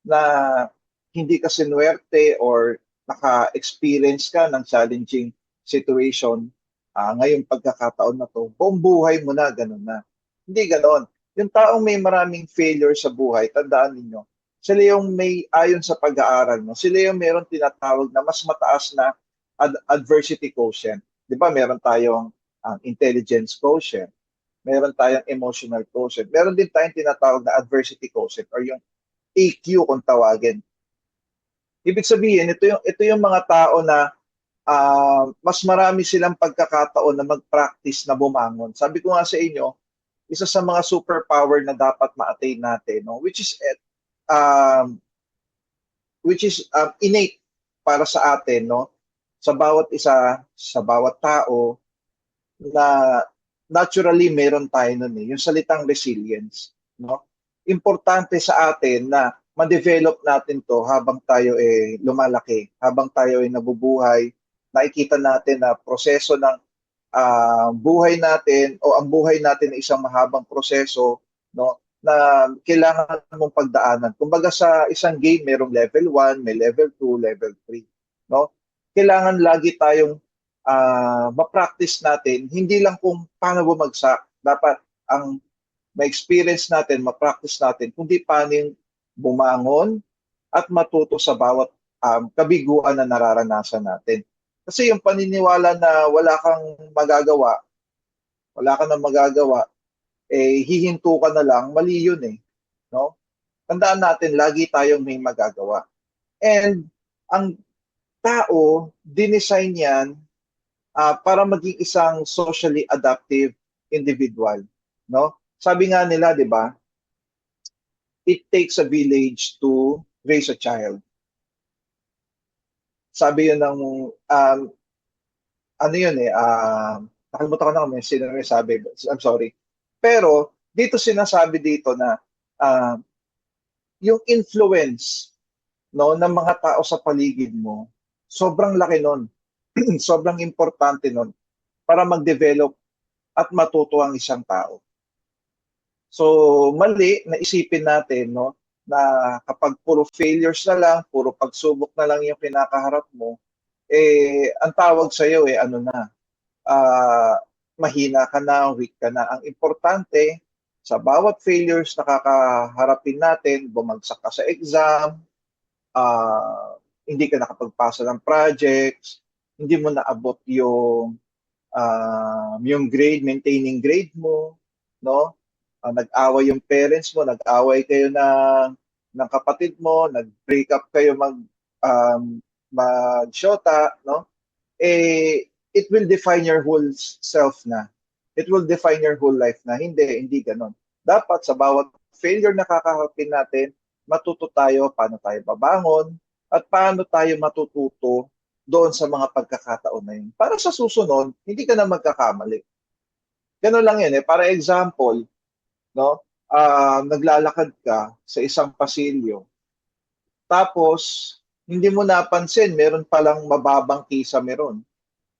na hindi ka sinuwerte or naka-experience ka ng challenging situation ngayong pagkakataon na to. Buong buhay mo na, ganun na. Hindi ganon. Yung taong may maraming failure sa buhay, tandaan ninyo, sila yung may, ayon sa pag-aaral, no? Sila yung meron tinatawag na mas mataas na adversity quotient. Di ba, meron tayong intelligence quotient, meron tayong emotional quotient, meron din tayong tinatawag na adversity quotient or yung EQ kung tawagin. Ibig sabihin, ito yung mga tao na mas marami silang pagkakataon na mag-practice na bumangon. Sabi ko nga sa inyo, isa sa mga superpower na dapat ma-attain natin, no? which is innate para sa atin, no? Sa bawat isa, sa bawat tao, na naturally meron tayo nun yung salitang resilience, no? Importante sa atin na ma-develop natin to habang tayo lumalaki, habang tayo nabubuhay, nakikita natin na proseso ng buhay natin o ang buhay natin ay isang mahabang proseso, no, na kailangan mong pagdaanan. Kumbaga sa isang game, mayroong level 1, may level 2, level 3, no? Kailangan lagi tayong ma-practice natin, hindi lang kung paano bumagsak. Dapat ang ma-experience natin, ma-practice natin, kundi paano yung bumangon at matuto sa bawat kabiguan na nararanasan natin. Kasi yung paniniwala na wala kang magagawa, hihinto ka na lang, mali yun no? Tandaan natin, lagi tayong may magagawa. And ang tao, dinesign yan para maging isang socially adaptive individual, no? Sabi nga nila, di ba? It takes a village to raise a child. Sabi yun ng nakalimutan ko na kung sino may sabi. I'm sorry. Pero dito sinasabi dito na yung influence, no, ng mga tao sa paligid mo, sobrang laki nun. Sobrang importante nun para mag-develop at matuto ang isang tao. So mali na isipin natin, no, na kapag puro failures na lang, puro pagsubok na lang yung kinakaharap mo, ang tawag sa iyo mahina ka na, weak ka na. Ang importante, sa bawat failures na kakaharapin natin, bumagsak ka sa exam, hindi ka nakapagpasa ng projects, hindi mo naabot yung grade, maintaining grade mo, no? Nag-away yung parents mo, nag-away kayo ng kapatid mo, nag-break up kayo mag-shota, no? It will define your whole self na. It will define your whole life na. Hindi ganon. Dapat sa bawat failure na kakaharapin natin, matuto tayo paano tayo babangon at paano tayo matututo doon sa mga pagkakataon na yun. Para sa susunod, hindi ka na magkakamali. Ganon lang yun. Para example, no? Naglalakad ka sa isang pasilyo. Tapos, hindi mo napansin, meron palang mababang kisame ron.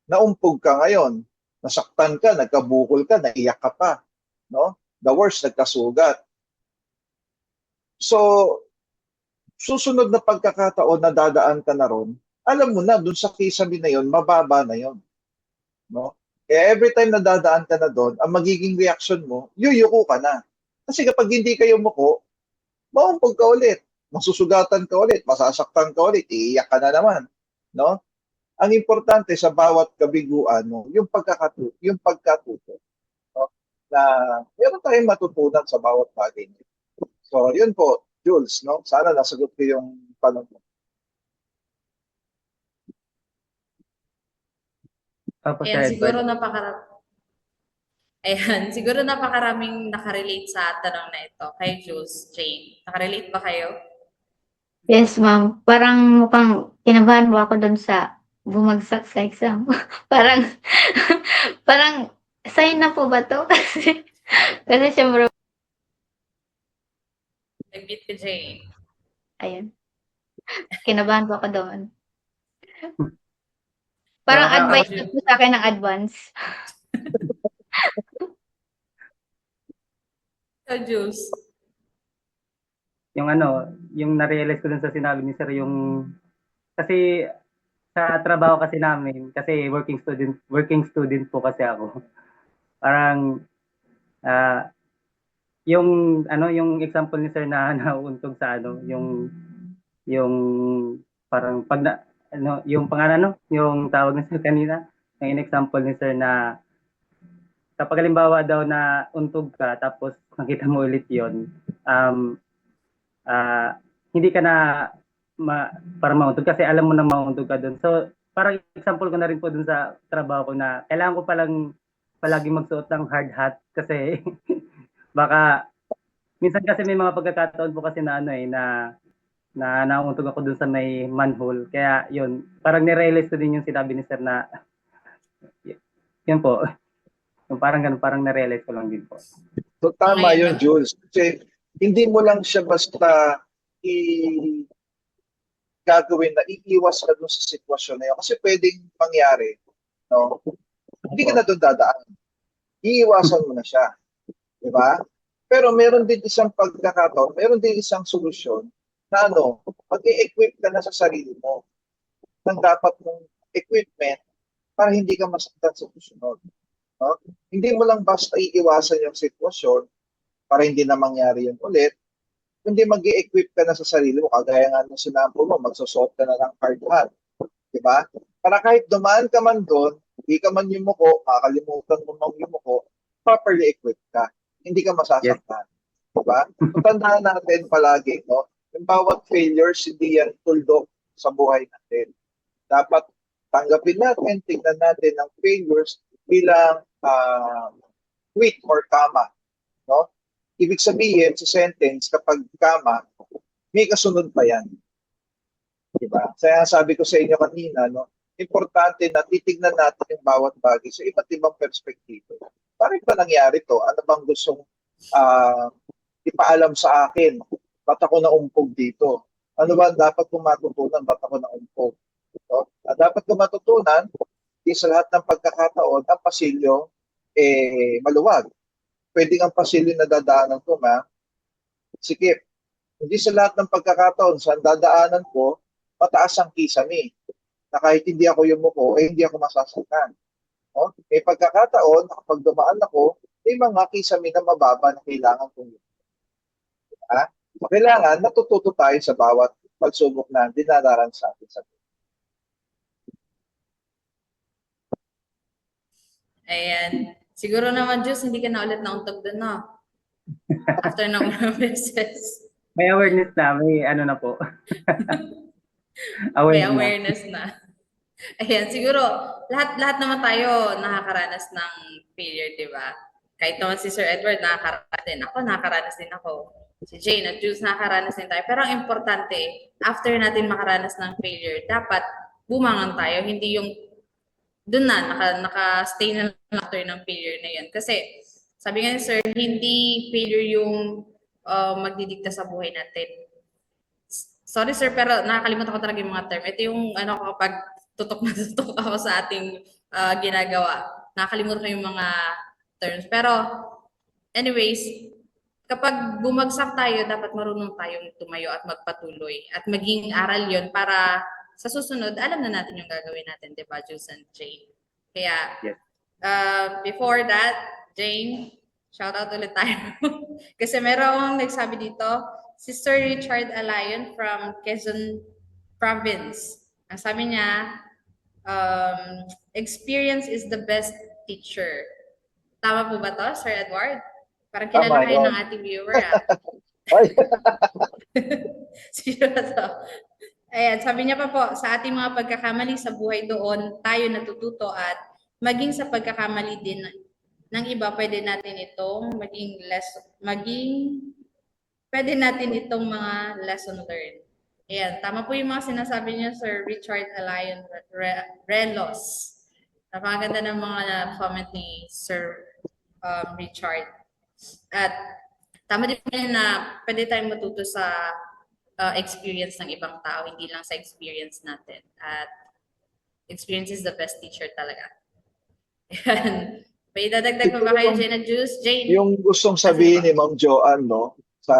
Naumpog ka ngayon, nasaktan ka, nagkabukol ka, naiyak ka pa. No? The worst, nagkasugat. So, susunod na pagkakataon na dadaan ka na ron, alam mo na, dun sa kisame na yon, mababa na yon. No? Every time na dadaan ka na doon, ang magiging reaction mo, yuyuko ka na. Kasi kapag hindi ka yumuko, maumpog ka ulit, masusugatan ka ulit, masasaktan ka ulit, iiyak ka na naman. No? Ang importante sa bawat kabiguan, no, yung pagkatuto. No? Na meron tayong matutunan sa bawat bagay. So, yun po, Jules, no? Sana nasagot ko yung tanong mo. Tapos Ayan, Edward, siguro napakaraming nakarelate sa tanong na ito. Kay Jules, Jane, nakarelate ba kayo? Yes, ma'am. Parang mukhang kinabahan mo ako doon sa bumagsak sa exam. parang Sign na po ba 'to? Kasi siyempre Nag-beat ka, Jane. ayun, kinabahan po ako doon. Parang Baka advice ako na po sa'kin ng advance. So, Juice. yung ano, yung na-realize ko dun sa sinabi ni Sir, yung kasi sa trabaho kasi namin, kasi working student po kasi ako. Parang ah, yung ano, yung example ni Sir na nauuntog sa ano, yung parang pag na, ano, yung pangalan no, yung tawag ni Sir kanina, yung example ni Sir na kapag halimbawa daw na untog ka tapos nakita mo ulit yon, um, hindi ka na para mauntog kasi alam mo na mauntog ka doon. So, parang example ko na rin po doon sa trabaho ko na kailangan ko palang palagi magsuot ng hard hat kasi baka minsan kasi may mga pagkakataon po kasi na ano na nauuntog ako doon sa may manhole. Kaya yun, parang nirealize ko din yung sinabi ni Sir na yun po. Yung parang ganun, parang narealize ko lang din po. So tama Ngayon, yun, no? Jules. Kasi hindi mo lang siya basta gagawin na iiwas ka dun sa sitwasyon na yun. Kasi pwedeng mangyari, no? Hindi ka na doon dadaan. Iiwasan mo na siya. Di ba? Pero meron din isang pagkakataon, meron din isang solusyon na ano, mag-i-equip ka na sa sarili mo ng dapat mong equipment para hindi ka masaktan sa susunod. No? Hindi mo lang basta iiwasan yung sitwasyon para hindi na mangyari yun ulit, kundi mag-i-equip ka na sa sarili mo. Kagaya nga ng sinabi mo, magsusot ka na ng hard hat. Di ba? Para kahit dumaan ka man doon, hindi ka man yumuko, makakalimutan mo mang yumuko, properly equipped ka. Hindi ka masasaktan. Diba? So, tandaan natin palagi, no? Yung bawat failures, hindi yan tuldok sa buhay natin. Dapat tanggapin natin, tingnan natin ang failures bilang quit or kama. No? Ibig sabihin, sa sentence, kapag kama, may kasunod pa yan. Diba? Kaya sabi ko sa inyo kanina, no? Importante na titignan natin yung bawat bagay sa iba't ibang perspektibo. Bakit ba nangyari to? Ano bang gustong ipaalam sa akin? Ba't ako naumpog dito? Ano ba dapat kong matutunan? Ba't ako naumpog? No? At dapat kong matutunan, di sa lahat ng pagkakataon, ang pasilyo maluwag. Pwedeng ang pasilyo na dadaanan ko, sikip. Hindi sa lahat ng pagkakataon, sa dadaanan ko, mataas ang kisame. Na kahit hindi ako yumuko, hindi ako masasaktan. No? May pagkakataon, kapag dumaan ako, may mga kisame na mababa na kailangan kong yumuko. So, kailangan natututo tayo sa bawat pagsubok na dinadaran sa atin sa buhay. Ayan. Siguro naman, Juice, hindi ka na ulit nauntog doon, no? After ng unang beses. May awareness na, may ano na po. May Aware na. awareness na. Ayan, siguro, lahat naman tayo nakakaranas ng failure, di ba? Kahit naman si Sir Edward, nakakaranas din ako, nakakaranas din ako. Si Jane at Jules, nakakaranas din tayo. Pero ang importante, after natin makaranas ng failure, dapat bumangon tayo, hindi yung doon na, naka-stay na lang after ng failure na yun. Kasi, sabi nga ni Sir, hindi failure yung magdidikta sa buhay natin. Sorry sir, pero nakakalimutan ko talaga yung mga term. Ito yung ano kapag tutok na tutok ako sa ating ginagawa. Nakakalimutan ko yung mga terms. Pero anyways, kapag bumagsak tayo, dapat marunong tayong tumayo at magpatuloy. At maging aral yon para sa susunod, alam na natin yung gagawin natin, di ba, Jules and Jane? Kaya, Yes. before that, Jane, shout out ulit tayo. Kasi merong nagsabi dito, si Sir Richard Alayon from Quezon Province. Ang sabi niya, experience is the best teacher. Tama po ba to, Sir Edward? Parang kilala Tama kayo yun. ng ating viewer, ah. Ay, Sino to? Ayan, sabi niya pa po, sa ating mga pagkakamali sa buhay doon, tayo natututo at maging sa pagkakamali din ng iba, pwede natin itong pwede natin itong mga lesson learned. Ayan, tama po yung mga sinasabi niya, Sir Richard Alayon Relos. Napakaganda ng mga comment ni Sir Richard. At tama din po yun na pwede tayong matuto sa experience ng ibang tao, hindi lang sa experience natin. At experience is the best teacher talaga. Yan. May dadagdag pa ba kayo, Jane and Juice? Jane? Yung gustong sabihin ni Ma'am Joanne, no, sa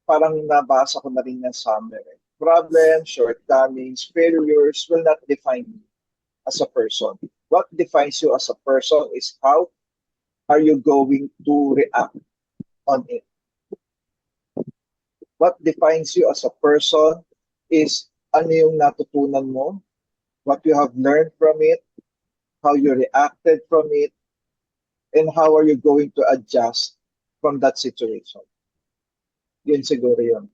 parang nabasa ko na rin yung summary. Problems, shortcomings, failures will not define you as a person. What defines you as a person is how are you going to react on it. What defines you as a person is ano yung natutunan mo, what you have learned from it, how you reacted from it, and how are you going to adjust from that situation. Yun siguro yun.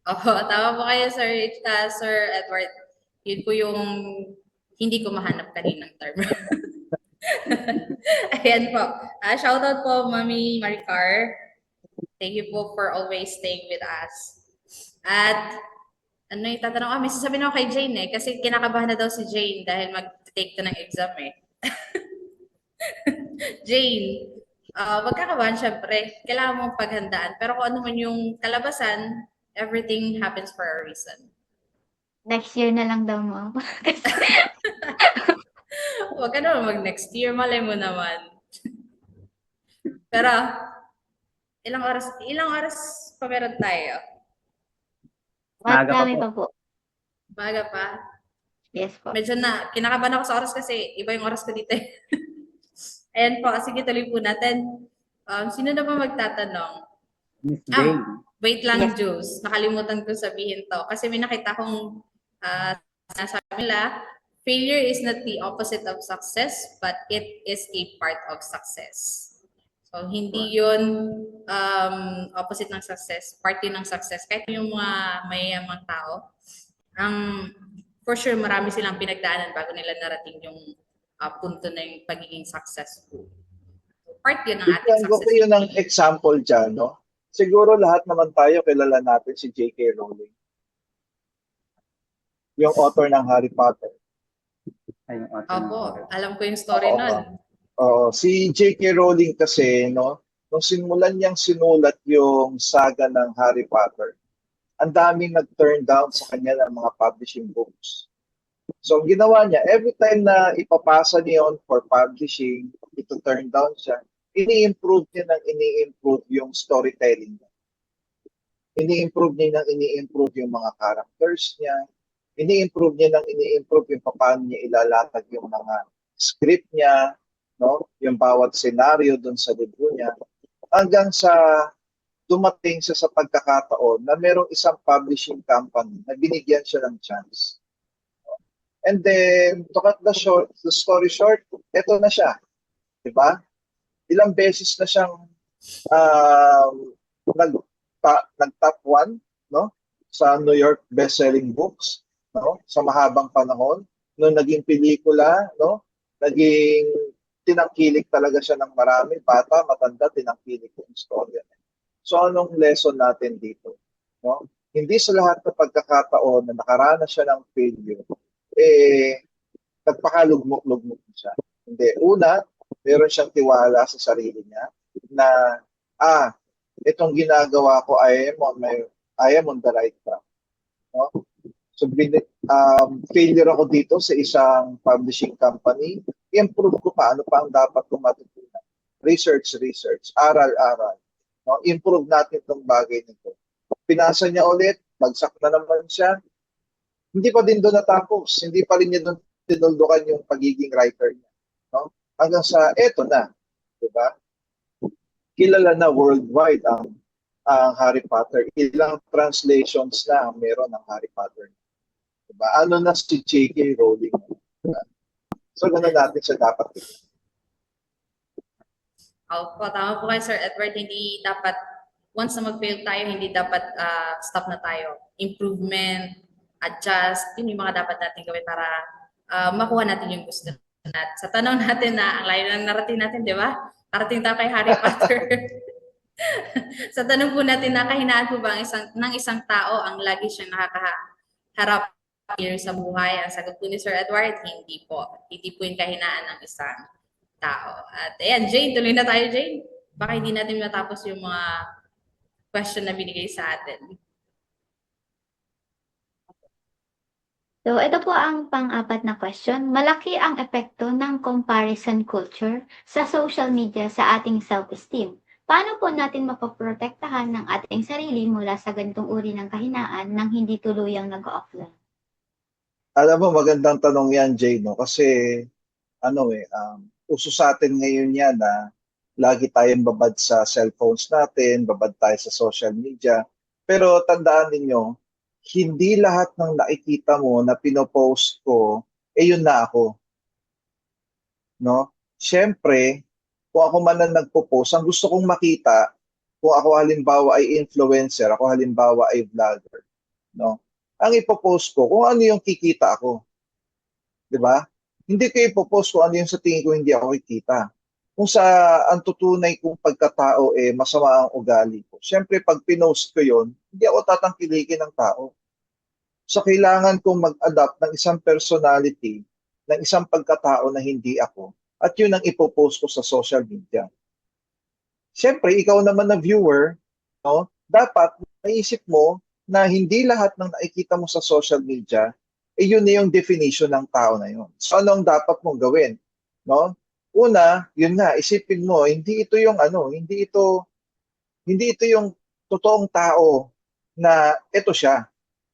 Oo, tama po kayo, Sir Edward. Yun po yung hindi ko mahanap kaninang term. Ayan po. Shoutout po, Mami Maricar. Thank you po for always staying with us. At ano yung tatanong? May sasabihin ako kay Jane kasi kinakabahan na daw si Jane dahil mag-take to ng exam Jane, wag kakabahan syempre. Kailangan mong paghandaan. Pero kung ano man yung kalabasan, everything happens for a reason. Next year na lang daw, ma'am. Huwag ka naman mag-next year, malay mo naman. Pero, ilang oras pa meron tayo? Maaga pa Marami po. pa po. Baga pa. Yes po. Medyo kinakabahan ako sa oras kasi iba yung oras ko dito. Ayan po, sige tuloy po natin. Sino na ba magtatanong? Miss Jane. Wait lang, Yes. Juice. Nakalimutan ko sabihin to. Kasi may nakita kong nasabi nila, failure is not the opposite of success, but it is a part of success. So, hindi yun opposite ng success, part yun ng success. Kahit yung mga mayayamang tao, for sure, marami silang pinagdaanan bago nila narating yung punto na yung pagiging successful. So, part yun ng ating Bigyan ko success. kayo ng example dyan, no? Siguro lahat naman tayo kilala natin si J.K. Rowling. Yung author ng Harry Potter. Ayun, Opo, alam ko yung story Oo. nun. Si J.K. Rowling kasi, no, nung simulan niyang sinulat yung saga ng Harry Potter, ang daming nag-turn down sa kanya ng mga publishing books. So, ang ginawa niya, every time na ipapasa niya yun for publishing, ito turn down siya, ini-improve yung storytelling niya. Ini-improve yung mga characters niya. Ini-improve yung paano niya ilalatag yung mga script niya, no? Yung bawat scenario doon sa libro niya. Hanggang sa dumating siya sa pagkakataon na merong isang publishing company na binigyan siya ng chance. And then, to cut the story short, eto na siya. Diba? Ilang beses na siyang nag-top 1, no? Sa New York best-selling books, no? Sa mahabang panahon. Nung naging pelikula, no? Naging tinangkilik talaga siya ng marami. Bata, matanda, tinangkilik yung storya. So, anong lesson natin dito? No? Hindi sa lahat ng pagkakataon na nakaranas siya ng failure, nagpakalugmok-lugmok siya. Hindi. Una, meron siyang tiwala sa sarili niya na, itong ginagawa ko, I am on the right track. No? So, failure ako dito sa isang publishing company. I-improve ko pa. Ano pa ang dapat kong matutunan? Research. Aral. No? Improve natin itong bagay nito. Pinasa niya ulit. Bagsak na naman siya. Hindi pa din doon natapos. Hindi pa rin niya doon tinuldukan yung pagiging writer niya. No? Hanggang sa, eto na. Diba? Kilala na worldwide ang Harry Potter. Ilang translations na ang meron ng Harry Potter. Diba? Ano na si J.K. Rowling. Diba? So, gano'n natin siya dapat. Opo, tama po kayo, Sir Edward. Hindi dapat, once na mag-fail tayo, hindi dapat stop na tayo. Improvement, adjust, yun yung mga dapat natin gawin para makuha natin yung gusto natin. Sa tanong natin na, ang layo ng narating natin, di ba? Parating tayo kay Harry Potter. Sa tanong po natin na kahinaan po ba ng isang tao ang lagi siyang nakakaharap clear sa buhay? Ang sagot po ni Sir Edward, hindi po. Hindi po yung kahinaan ng isang tao. At ayan, Jane, tuloy na tayo, Jane. Baka hindi natin matapos yung mga question na binigay sa atin. So, ito po ang pang-apat na question. Malaki ang epekto ng comparison culture sa social media sa ating self-esteem. Paano po natin mapoprotektahan ng ating sarili mula sa ganitong uri ng kahinaan nang hindi tuluyang nag-offline? Alam mo, magandang tanong yan, Jay, no? Kasi, uso sa atin ngayon yan na lagi tayong babad sa cellphones natin, babad tayo sa social media. Pero tandaan ninyo, hindi lahat ng nakikita mo na pinopost ko, yun na ako. No? Siyempre, kung ako man ang nagpo-post, ang gusto kong makita, kung ako halimbawa ay influencer, ako halimbawa ay vlogger, no? Ang ipopost ko, kung ano yung kikita ako. 'Di ba? Hindi ko ipopost kung ano yung sa tingin ko hindi ako kikita. Kung sa ang tutunay kong pagkatao masama ang ugali ko. Siyempre, pag pinost ko yon, hindi ako tatangkilikin ng tao. So, kailangan kong mag-adapt ng isang personality, ng isang pagkatao na hindi ako. At yun ang ipopost ko sa social media. Siyempre, ikaw naman na viewer, no, dapat naisip mo na hindi lahat ng nakikita mo sa social media, yun na yung definition ng tao na yun. So, ano ang dapat mong gawin? No? Una, yun nga, isipin mo, hindi ito yung totoong tao na ito siya.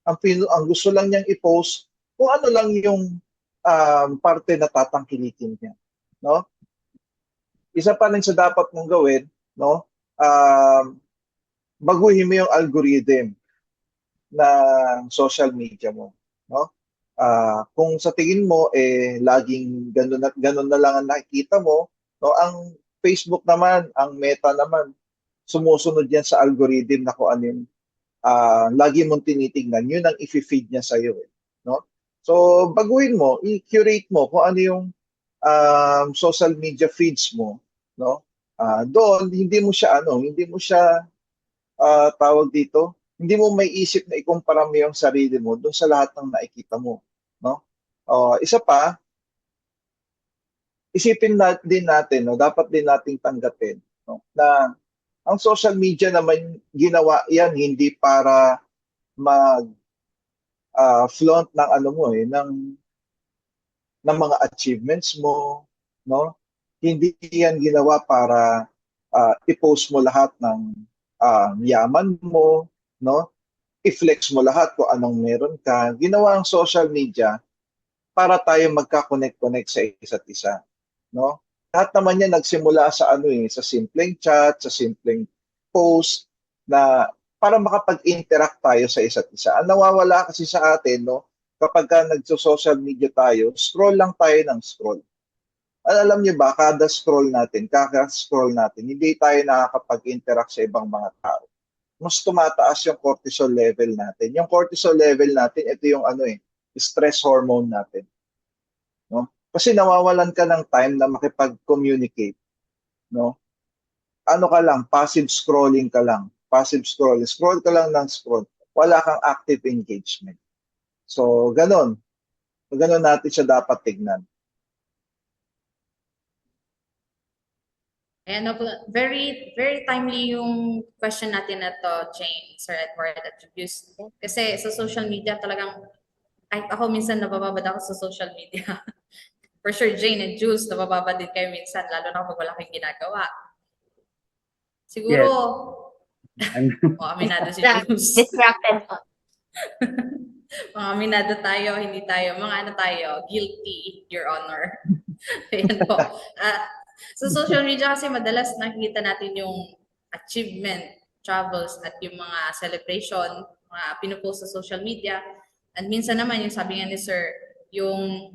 Ang gusto lang niyang i-post kung ano lang yung parte na tatangkilikin niya, no? Isa pa rin sa dapat mong gawin, no? Baguhin mo yung algorithm ng social media mo, no? Kung sa tingin mo laging ganun na lang ang nakikita mo, no? Ang Facebook naman, ang Meta naman, sumusunod yan sa algorithm na kung ano yung lagi mong tinitingnan, yun ang i-feed niya sa iyo, no? So, baguhin mo, i-curate mo kung ano yung social media feeds mo, no? Doon hindi mo siya tawag dito, hindi mo may isip na ikumpara mo yung sarili mo doon sa lahat ng nakikita mo, no? Isa pa, isipin din natin, no, dapat din nating tanggapin, no, na ang social media naman ginawa yan hindi para mag flaunt ng ng mga achievements mo, no? Hindi yan ginawa para i-post mo lahat ng yaman mo, no? I-flex mo lahat kung anong meron ka. Ginawa ang social media para tayo magka-connect sa isa't isa, no? Lahat naman yan nagsimula sa sa simpleng chat, sa simpleng post na para makapag-interact tayo sa isa't isa. Ang nawawala kasi sa atin, no, kapag ka nagso-social media tayo, scroll lang tayo ng scroll. Alam niyo ba, kaka-scroll natin, hindi tayo nakakapag-interact sa ibang mga tao. Mas tumataas yung cortisol level natin. Yung cortisol level natin, ito yung stress hormone natin. No? Kasi nawawalan ka ng time na makipag-communicate. No? Ano ka lang, passive scrolling ka lang. Passive scrolling. Scroll ka lang ng scroll. Wala kang active engagement. So, ganun. Ganun natin siya dapat tignan. Ayan, very, very timely yung question natin na to, Jane, Sir Edward, at Julius. Kasi sa social media talagang, kahit ako minsan nabababad ako sa social media. For sure, Jane and Jules, nabababad din kayo minsan, lalo na kapag wala kayong ginagawa. Siguro, aminado si Jules. Distracted po. Mga aminado tayo, hindi tayo, mga tayo, guilty, Your Honor. Ayan po. Sa social media kasi madalas nakikita natin yung achievement, travels, at yung mga celebration, mga pinupost sa social media. And minsan naman, yung sabi nga ni Sir, yung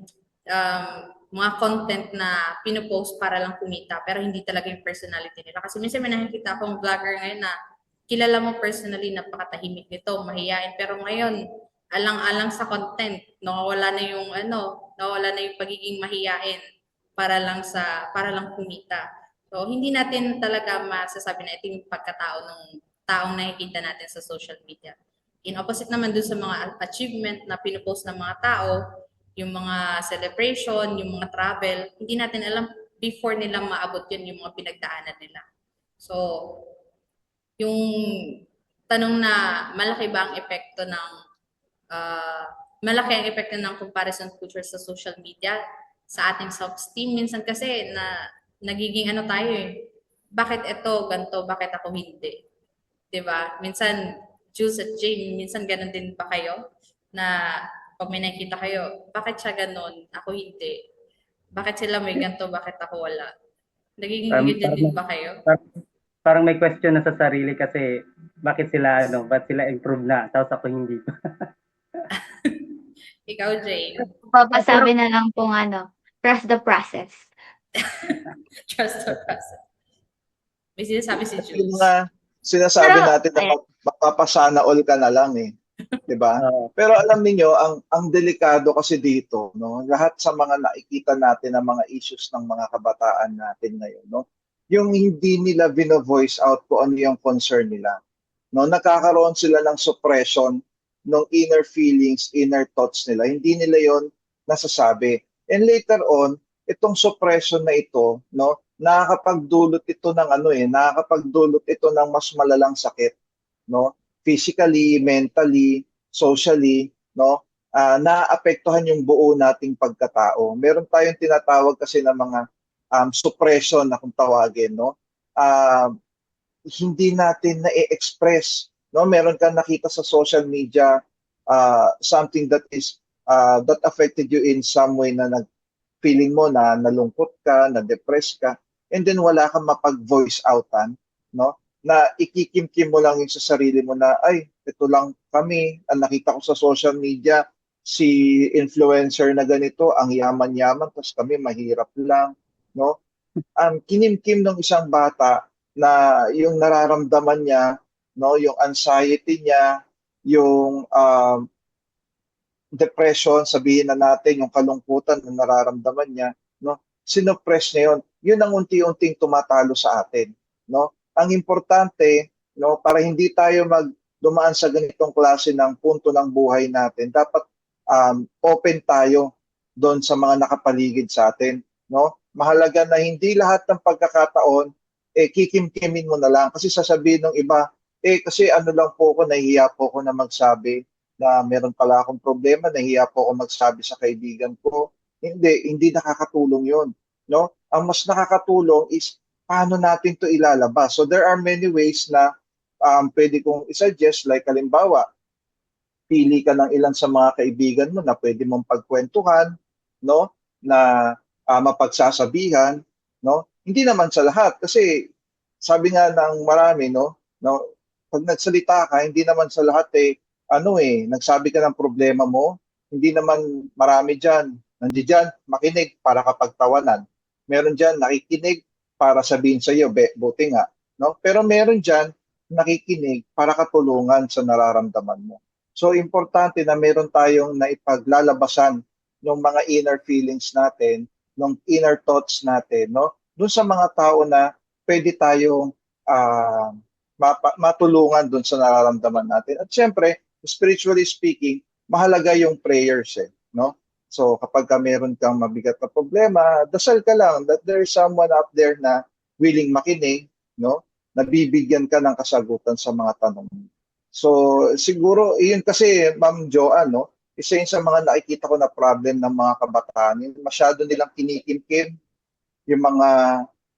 mga content na pinupost para lang kumita, pero hindi talaga yung personality nila. Kasi minsan may nakikita akong vlogger ngayon na kilala mo personally, napakatahimik nito, mahihain, pero ngayon, alang-alang sa content, nawawala na yung pagiging mahiyain para lang kumita. So hindi natin talaga masasabi na ito yung pagkatao ng taong nakikita natin sa social media. In opposite naman dun sa mga achievement na pinupost ng mga tao, yung mga celebration, yung mga travel, hindi natin alam before nila maabot yun yung mga pinagdaanan nila. So, yung tanong na malaki ba ang epekto ng malaki ang epekto ng comparison culture sa social media sa ating self-esteem. Minsan kasi na nagiging ano tayo eh, bakit ito ganito, bakit ako hindi? 'Di ba? Minsan Jules at Jane, minsan ganun din ba kayo na pag may nakita kayo, bakit siya ganun, ako hindi? Bakit sila may ganito, bakit ako wala? Nagiging Parang, ganyan din ba kayo? parang, parang may question na sa sarili kasi bakit sila ba't sila improve na tapos ako hindi. Ikaw, Jane. Papasabi na lang pong ano, trust the process. Trust the process. May sinasabi si Yung Jules. mga sinasabi Pero, natin na mapapasana all ka na lang eh. 'Di ba? Oo. Pero alam niyo ang delikado kasi dito, no? Lahat sa mga nakikita natin ng mga issues ng mga kabataan natin ngayon, no? Yung hindi nila vino-voice out kung ano yung concern nila. No, nagkakaroon sila ng suppression ng inner feelings, inner thoughts nila. Hindi nila 'yon nasasabi. And later on, itong suppression na ito, no, nakakapagdulot ito ng ano eh, nakakapagdulot ito ng mas malalang sakit, no? Physically, mentally, socially, no? Naapektuhan yung buo nating pagkatao. Meron tayong tinatawag kasi ng mga suppression na kung tawagin, no? Hindi natin na-express, no? Meron kang nakita sa social media something that is that affected you in some way na feeling mo na nalungkot ka, na depressed ka, and then wala kang mapag-voice outan, no? Na ikikimkim mo lang yung sa sarili mo na ay, ito lang kami, ang nakita ko sa social media, si influencer na ganito, ang yaman-yaman, tapos kami mahirap lang, no? Kinimkim ng isang bata na yung nararamdaman niya, no, yung anxiety niya, yung depression, sabihin na natin, yung kalungkutan na nararamdaman niya, no, sinoppress niya yun. Yun ang unti-unting tumatalo sa atin, no? Ang importante, no, para hindi tayo dumaan sa ganitong klase ng punto ng buhay natin, dapat open tayo doon sa mga nakapaligid sa atin, no? Mahalaga na hindi lahat ng pagkakataon kikimkimin mo na lang kasi sasabihin ng iba, kasi ano lang po ako, nahihiya po ako na magsabi na meron pala akong problema, nahihiya po ako magsabi sa kaibigan ko. Hindi nakakatulong 'yon, no? Ang mas nakakatulong is paano natin 'to ilalabas. So there are many ways na pwede kong i-suggest, like halimbawa, pili ka ng ilan sa mga kaibigan mo na pwede mong pagkwentuhan, no? Na mapagsasabihan, no? Hindi naman sa lahat kasi sabi nga ng marami, no? Pag nagsalita ka, hindi naman sa lahat nagsabi ka ng problema mo, hindi naman marami diyan. Nandiyan, makinig para kapagtawanan. Meron diyan nakikinig para sabihin sa iyo, buti nga, no? Pero meron diyan nakikinig para katulungan sa nararamdaman mo. So importante na meron tayong naipaglalabasan ng mga inner feelings natin, ng inner thoughts natin, no? Doon sa mga tao na pwede tayong matulungan doon sa nararamdaman natin. At syempre, spiritually speaking, mahalaga yung prayers no? So kapag meron kang mabigat na problema, dasal ka lang that there is someone up there na willing makinig, no? Nabibigyan ka ng kasagutan sa mga tanong mo. So siguro iyon kasi Ma'am Joanne, no? Isa yun sa mga nakikita ko na problem ng mga kabataan, masyado nilang kinikimkim yung mga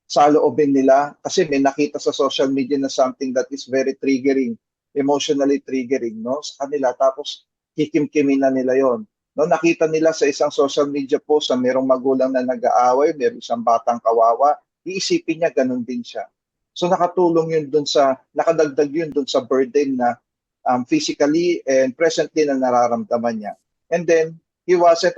saloobin nila kasi may nakita sa social media na something that is very triggering, emotionally triggering, no, sa kanila, tapos kikimkimin na nila yon, no? Nakita nila sa isang social media post na merong magulang na nag-aaway, merong isang batang kawawa, iisipin niya ganun din siya. So nakadagdag yun dun sa burden na physically and presently na nararamdaman niya. And then she wasn't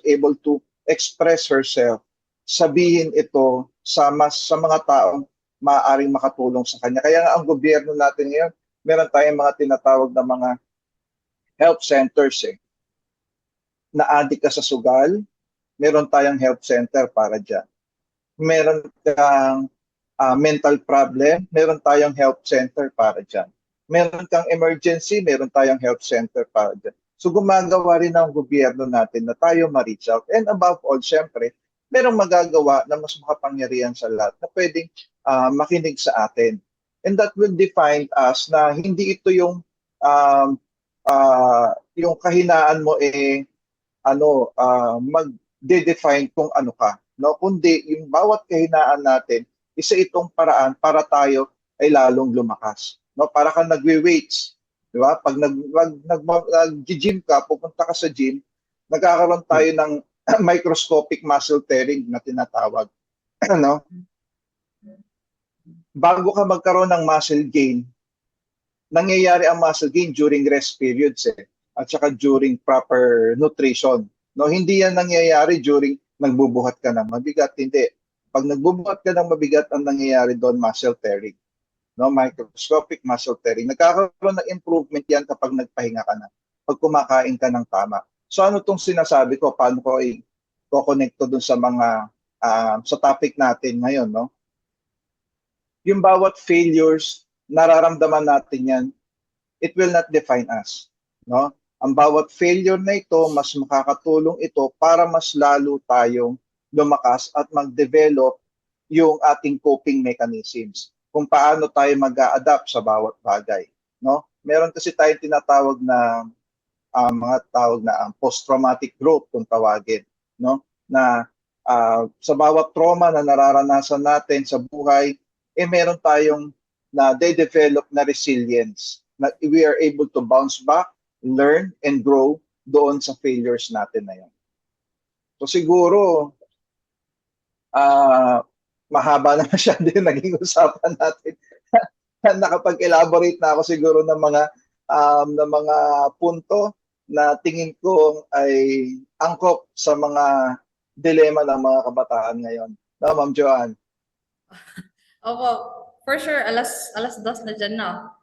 able to express herself, sabihin ito sa mga taong maaaring makatulong sa kanya. Kaya nga ang gobyerno natin ngayon, meron tayong mga tinatawag na mga health centers na adik ka sa sugal, meron tayong health center para dyan. Meron kang mental problem, meron tayong health center para dyan. Meron kang emergency, meron tayong health center para dyan. So gumagawa rin ng gobyerno natin na tayo ma-reach out. And above all, syempre, merong magagawa na mas makapangyarihan sa lahat na pwedeng makinig sa atin. And that will define us na hindi ito yung kahinaan mo mag-define kung ano ka. No? Kundi yung bawat kahinaan natin, isa itong paraan para tayo ay lalong lumakas. No? Para ka nagwe-weights. Di ba? Pag nag-gym ka, pupunta ka sa gym, nagkakaroon tayo ng microscopic muscle tearing na tinatawag. No? Bago ka magkaroon ng muscle gain, nangyayari ang muscle gain during rest periods at saka during proper nutrition. No, hindi yan nangyayari during nagbubuhat ka ng mabigat, hindi. Pag nagbubuhat ka ng mabigat, ang nangyayari doon muscle tearing. No, microscopic muscle tearing. Nagkakaroon ng improvement yan kapag nagpahinga ka na. Pag kumakain ka ng tama. So ano tong sinasabi ko, paano ko i-connect doon sa mga sa topic natin ngayon, no? Yung bawat failures, nararamdaman natin yan, it will not define us. No? Ang bawat failure na ito, mas makakatulong ito para mas lalo tayong lumakas at mag-develop yung ating coping mechanisms. Kung paano tayo mag-a-adapt sa bawat bagay. No? Meron kasi tayong tinatawag na mga tawag na post-traumatic growth kung tawagin. No? Na sa bawat trauma na nararanasan natin sa buhay, meron tayong na they develop na resilience. Na we are able to bounce back, learn, and grow doon sa failures natin na yan. So siguro, mahaba na masyado yung naging usapan natin. Nakapag-elaborate na ako siguro ng mga punto na tingin ko ay angkop sa mga dilema ng mga kabataan ngayon. No, Ma'am Joanne? Opo, for sure, alas 2 na dyan, no?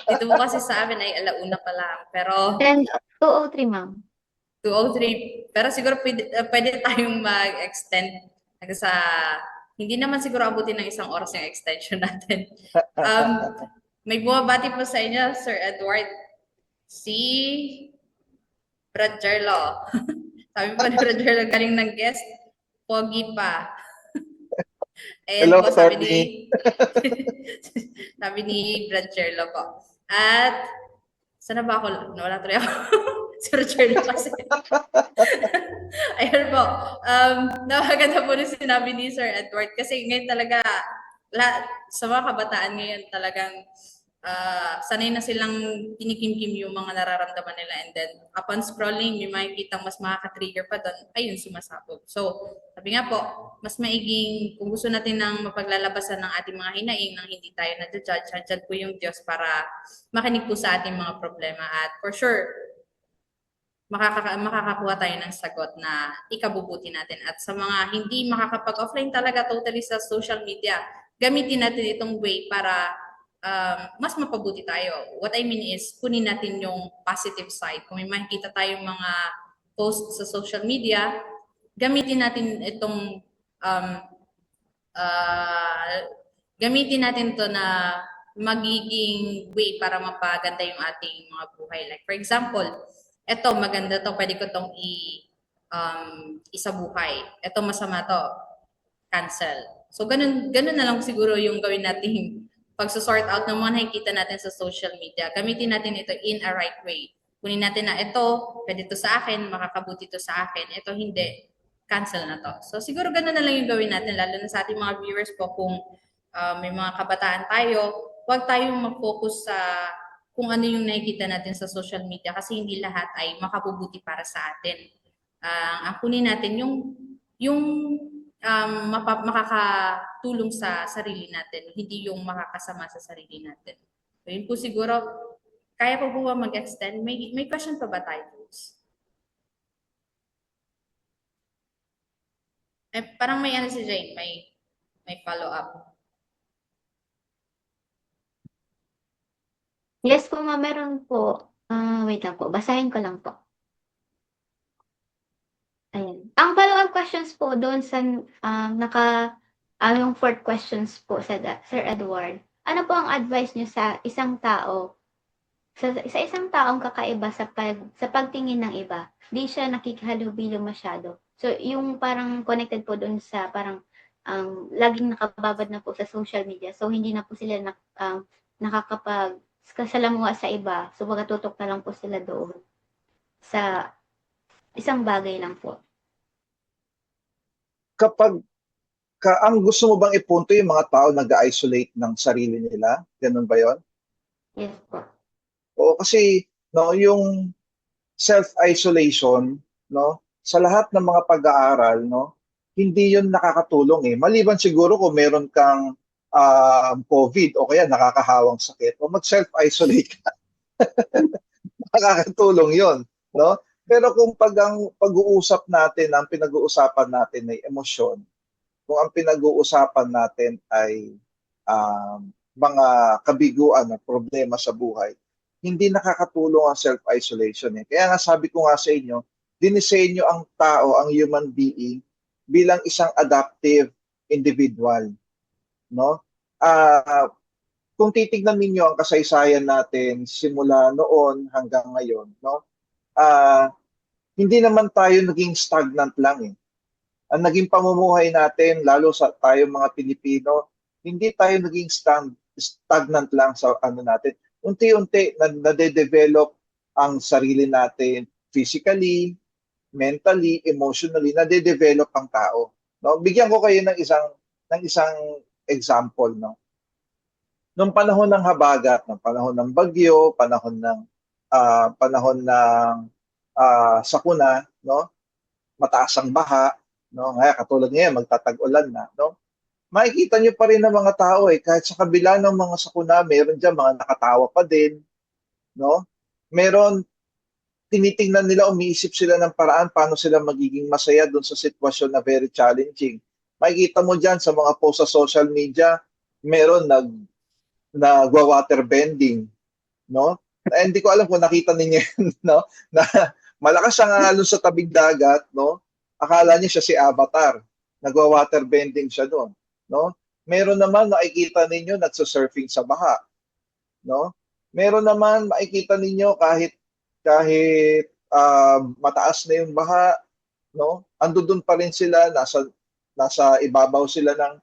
Dito po kasi sa amin ay 1:00 pa lang. Pero 2:03, ma'am. 2:03. Pero siguro pwede tayong mag-extend sa hindi naman siguro abutin ng 1 oras yung extension natin. May bumabati po sa inyo, Sir Edward. Si Brad Jerlo. Sabi po ni Brad Jerlo, galing ng guest, pogi pa. Ayan Hello, po, Tony. sabi ni Brad Jerlo po. At, sana ba ako? Nawala tuloy ako. Si Brad Jerlo kasi. Ayun po. Napaganda po rin sinabi ni Sir Edward. Kasi ngayon talaga, sa mga kabataan ngayon talagang sanay na silang kinikimkim yung mga nararamdaman nila, and then upon scrolling, may makikita mas makaka-trigger pa doon, ayun, sumasabog. So, sabi nga po, mas maiging kung gusto natin ng mapaglalabasan ng ating mga hinaing nang hindi tayo na-judge, andyan po yung Diyos para makinig po sa ating mga problema, at for sure, makakakuha tayo ng sagot na ikabubuti natin. At sa mga hindi makakapag-offline talaga totally sa social media, gamitin natin itong way para mas mapabuti tayo. What I mean is, kunin natin yung positive side. Kung may makikita tayong mga posts sa social media, gamitin natin itong gamitin natin to na magiging way para mapaganda yung ating mga buhay. Like for example, eto maganda to, pwede ko tong isabuhay. Eto masama to, cancel. So ganun na lang siguro yung gawin natin pag-sort out ng mga nakikita natin sa social media. Gamitin natin ito in a right way. Kunin natin na ito, pwede to sa akin, makakabuti to sa akin. Ito hindi, cancel na to. So siguro ganun na lang yung gawin natin, lalo na sa ating mga viewers po, kung may mga kabataan tayo, huwag tayong mag-focus sa kung ano yung nakikita natin sa social media, kasi hindi lahat ay makabubuti para sa atin. Ang kunin natin yung makakatulong sa sarili natin, hindi yung makakasama sa sarili natin. So yun po siguro. Kaya po ba mag-extend? May question pa ba tayo, folks? Parang may ano si Jane, may follow-up. Yes po, ma'am, meron po. Wait lang po, basahin ko lang po. Ayan. Ang follow-up questions po doon sa yung 4th questions po sa Sir Edward. ano po ang advice niyo sa isang tao, sa isang taong kakaiba sa pagtingin ng iba, 'di siya nakikihalubilo masyado. So, yung parang connected po dun sa parang, laging nakababad na po sa social media. So, hindi na po sila nakakapagsalamuha sa iba. So, baga tutok na lang po sila doon sa isang bagay lang po. Kapag ang gusto mo bang ipunto yung mga tao nag-isolate ng sarili nila? Ganun ba yon? Yes po. O kasi no, yung self-isolation, no, sa lahat ng mga pag-aaral, no, hindi yun nakakatulong eh. Maliban siguro kung meron kang COVID o kaya nakakahawang sakit, o mag-self-isolate ka, nakakatulong yun, no? Pero kung ang pag-uusap natin, ang pinag-uusapan natin ay emosyon, kung ang pinag-uusapan natin ay mga kabiguan na problema sa buhay, hindi nakakatulong ang self-isolation. Eh. Kaya nga sabi ko nga sa inyo, dinisenyo ang tao, ang human being, bilang isang adaptive individual. No? Kung titignan ninyo ang kasaysayan natin simula noon hanggang ngayon, no? Hindi naman tayo naging stagnant lang eh. Ang naging pamumuhay natin, lalo sa tayo mga Pilipino, hindi tayo naging stagnant lang sa ano natin. Unti-unti nade-develop ang sarili natin physically, mentally, emotionally, nade-develop ang tao. No? Bigyan ko kayo ng isang example, no. Nung panahon ng habagat, ng panahon ng bagyo, panahon ng sakuna, no? Mataas ang baha, no? Ngayon katulad ngayon magtatag-ulan na, no? Makikita niyo pa rin ng mga tao eh kahit sa kabila ng mga sakuna, meron diyan mga nakatawa pa din, no? Meron tinitingnan nila, umiisip sila ng paraan paano sila magiging masaya doon sa sitwasyon na very challenging. Makikita mo diyan sa mga post sa social media, meron nagwa-water bending, no? Hindi ko alam kung nakita ninyo yun, no? Na malakas ang alon sa tabing dagat, no? Akala niya siya si Avatar. Nagwa-water bending siya doon, no? Meron naman makikita ninyo nagso-surfing sa baha, no? Meron naman makikita ninyo kahit mataas na yung baha, no? Andun pa rin sila, nasa ibabaw sila ng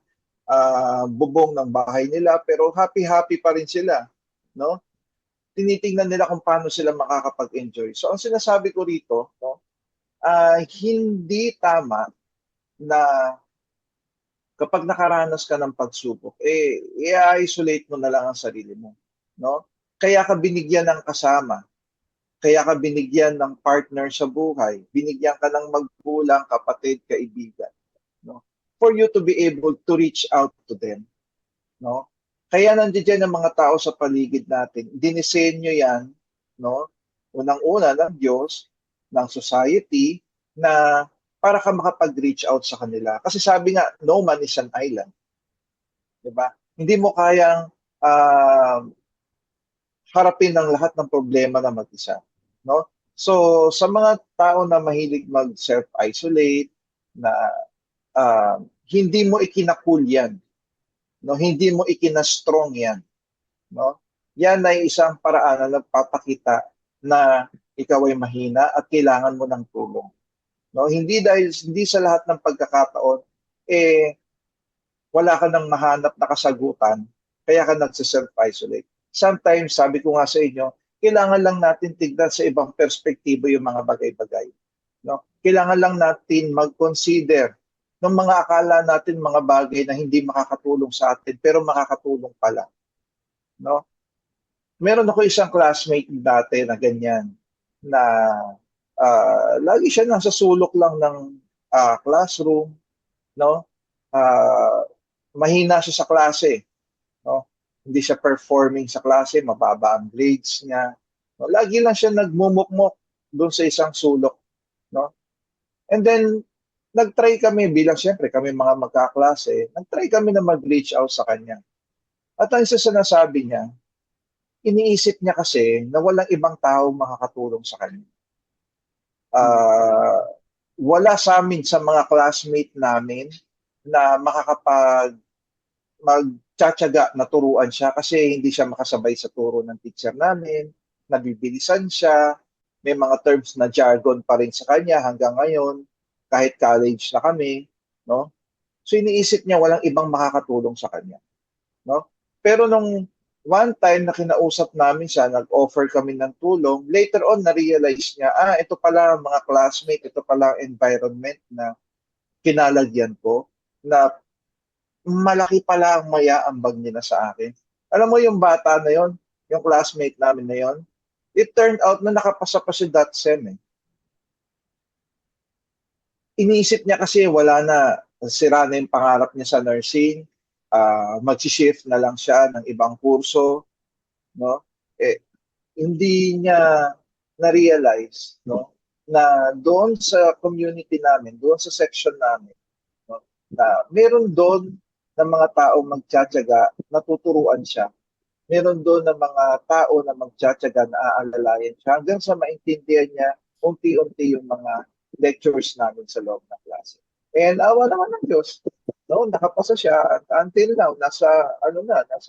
bubong ng bahay nila, pero happy-happy pa rin sila, no? Tinitingnan nila kung paano sila makakapag-enjoy. So ang sinasabi ko rito, no, hindi tama na kapag nakaranas ka ng pagsubok, i-isolate mo na lang ang sarili mo, no? Kaya ka binigyan ng kasama, kaya ka binigyan ng partner sa buhay, binigyan ka ng magbulang, kapatid, kaibigan, no? For you to be able to reach out to them, no? Kaya nandiyan ang mga tao sa paligid natin. Dinisenyo yan, no? Unang-una ng Diyos, ng society, na para ka makapag-reach out sa kanila. Kasi sabi nga, no man is an island. Diba? Hindi mo kayang harapin ang lahat ng problema na mag-isa. No? So, sa mga tao na mahilig mag-self-isolate, na hindi mo ikinakul yan, no? Hindi mo ikinastrong yan. No? Yan ay isang paraan na nagpapakita na ikaw ay mahina at kailangan mo ng tulong. No? Hindi sa lahat ng pagkakataon wala ka nang mahanap na kasagutan, kaya ka nagse-self-isolate. Sometimes, sabi ko nga sa inyo, kailangan lang natin tignan sa ibang perspektibo yung mga bagay-bagay. No? Kailangan lang natin mag-consider ng mga akala natin mga bagay na hindi makakatulong sa atin, pero makakatulong pala. No? Meron ako isang classmate dati na ganyan, na lagi siya nasa sulok lang ng classroom, no? Mahina siya sa klase, no? Hindi siya performing sa klase, mababa ang grades niya. No? Lagi lang siya nagmumukmok doon sa isang sulok, no? And then nag-try kami bilang siyempre kami mga magkaklase, nag-try kami na mag-reach out sa kanya. At ang isa sa nasabi niya, iniisip niya kasi na walang ibang tao makakatulong sa kanya. Wala sa amin, sa mga classmate namin, na magtsatsaga na turuan siya kasi hindi siya makasabay sa turo ng teacher namin, nabibilisan siya, may mga terms na jargon pa rin sa kanya hanggang ngayon, kahit college na kami, no? So iniisip niya walang ibang makakatulong sa kanya, no? Pero nung one time na kinausap namin siya, nag-offer kami ng tulong, later on na-realize niya, ito pala mga classmate, ito pala ang environment na kinalagyan ko, na malaki pala ang maya-ambag nila sa akin. Alam mo yung bata na yon, yung classmate namin na yon, it turned out na nakapasa pa si DotSem eh. Iniisip niya kasi wala na, sira na yung pangarap niya sa nursing, mag-shift na lang siya ng ibang kurso, no? Eh, hindi niya na-realize, no, na doon sa community namin, doon sa section namin, no, na meron doon ng mga tao magtsatsaga, natuturuan siya. Meron doon ng mga tao na magtsatsaga, na aalalayan siya hanggang sa maintindihan niya unti-unti yung mga lectures namin sa loob ng klase. And awa naman ng Diyos, no, nakapasa siya at until now nasa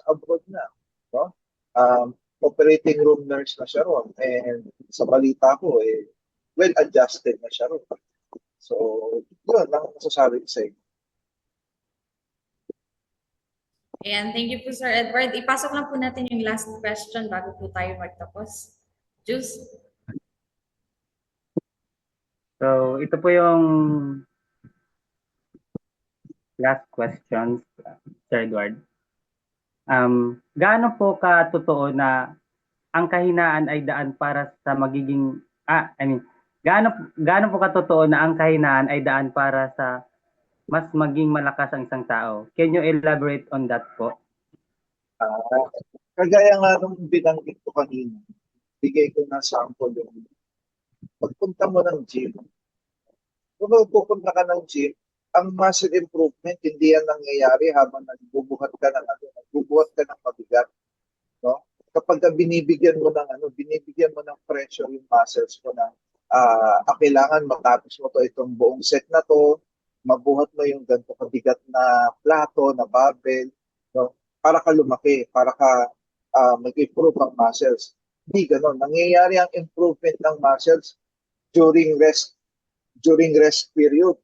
abroad na, no? Operating room nurse na siya ron, and sa balita ko well adjusted na siya ron. So, yun lang masasabi ko sa inyo. Ayan, thank you po Sir Edward. Ipasok lang po natin yung last question bago po tayo magtapos. Juice? So, ito po yung last questions, Sir Edward. Gaano po katotoo na ang kahinaan ay daan para sa magiging, gaano po katotoo na ang kahinaan ay daan para sa mas maging malakas ang isang tao? Can you elaborate on that po? Kagaya nga nung binanggit ko kanina, bigay ko na sample yung pagpunta mo ng gym. Kung pupunta ka ng gym, ang muscle improvement, hindi yan nangyayari habang nagbubuhat ka ng mabigat. No? Kapag binibigyan mo ng pressure yung muscles mo na kailangan matapos mo to itong buong set na to, mabuhat mo yung ganito kabigat na plato, na barbell, no? Para ka lumaki, para ka mag-improve ang muscles. Hindi ganon. Nangyayari ang improvement ng muscles during rest period,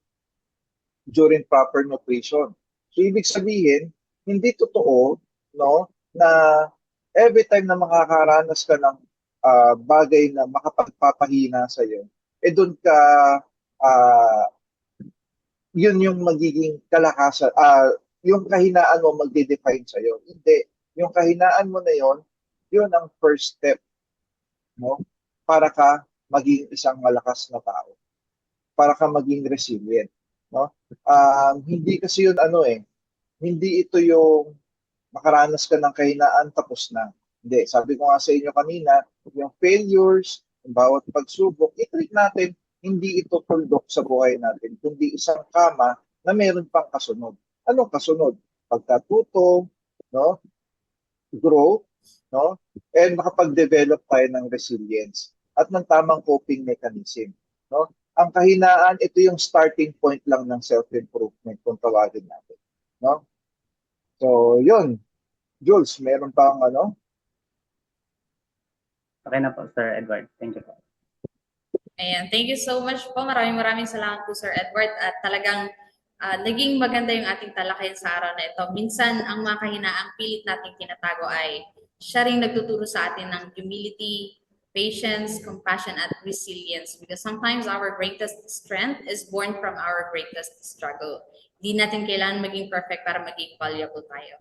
during proper nutrition. So, ibig sabihin, hindi totoo, no, na every time na makakaranas ka ng bagay na makapagpapahina sa iyo, doon ka yun yung magiging kalakasan, yung kahinaan mo magde-define sa'yo. Hindi. Yung kahinaan mo na yun ang first step, no? Para ka maging isang malakas na tao. Para ka maging resilient, no? Hindi kasi yun hindi ito yung makaranas ka ng kahinaan tapos na. Hindi. Sabi ko nga sa inyo kanina, yung failures, yung bawat pagsubok, i-treat natin, hindi ito tuldok sa buhay natin, kundi isang kama na meron pang kasunod. Anong kasunod? Pagkatuto, no? Growth, no? And makapag-develop tayo ng resilience at ng tamang coping mechanism, no? Ang kahinaan, ito yung starting point lang ng self-improvement kung tawagin natin, no? So, yun. Jules, meron pa ang Okay na po, Sir Edward. Thank you po. Ayan, thank you so much po. Maraming salamat po Sir Edward at talagang naging maganda yung ating talakayan sa araw na ito. Minsan, ang mga kahinaang pilit nating tinatago ay siya rin nagtuturo sa atin ng humility, patience, compassion, at resilience. Because sometimes our greatest strength is born from our greatest struggle. Hindi natin kailangan maging perfect para maging valuable tayo.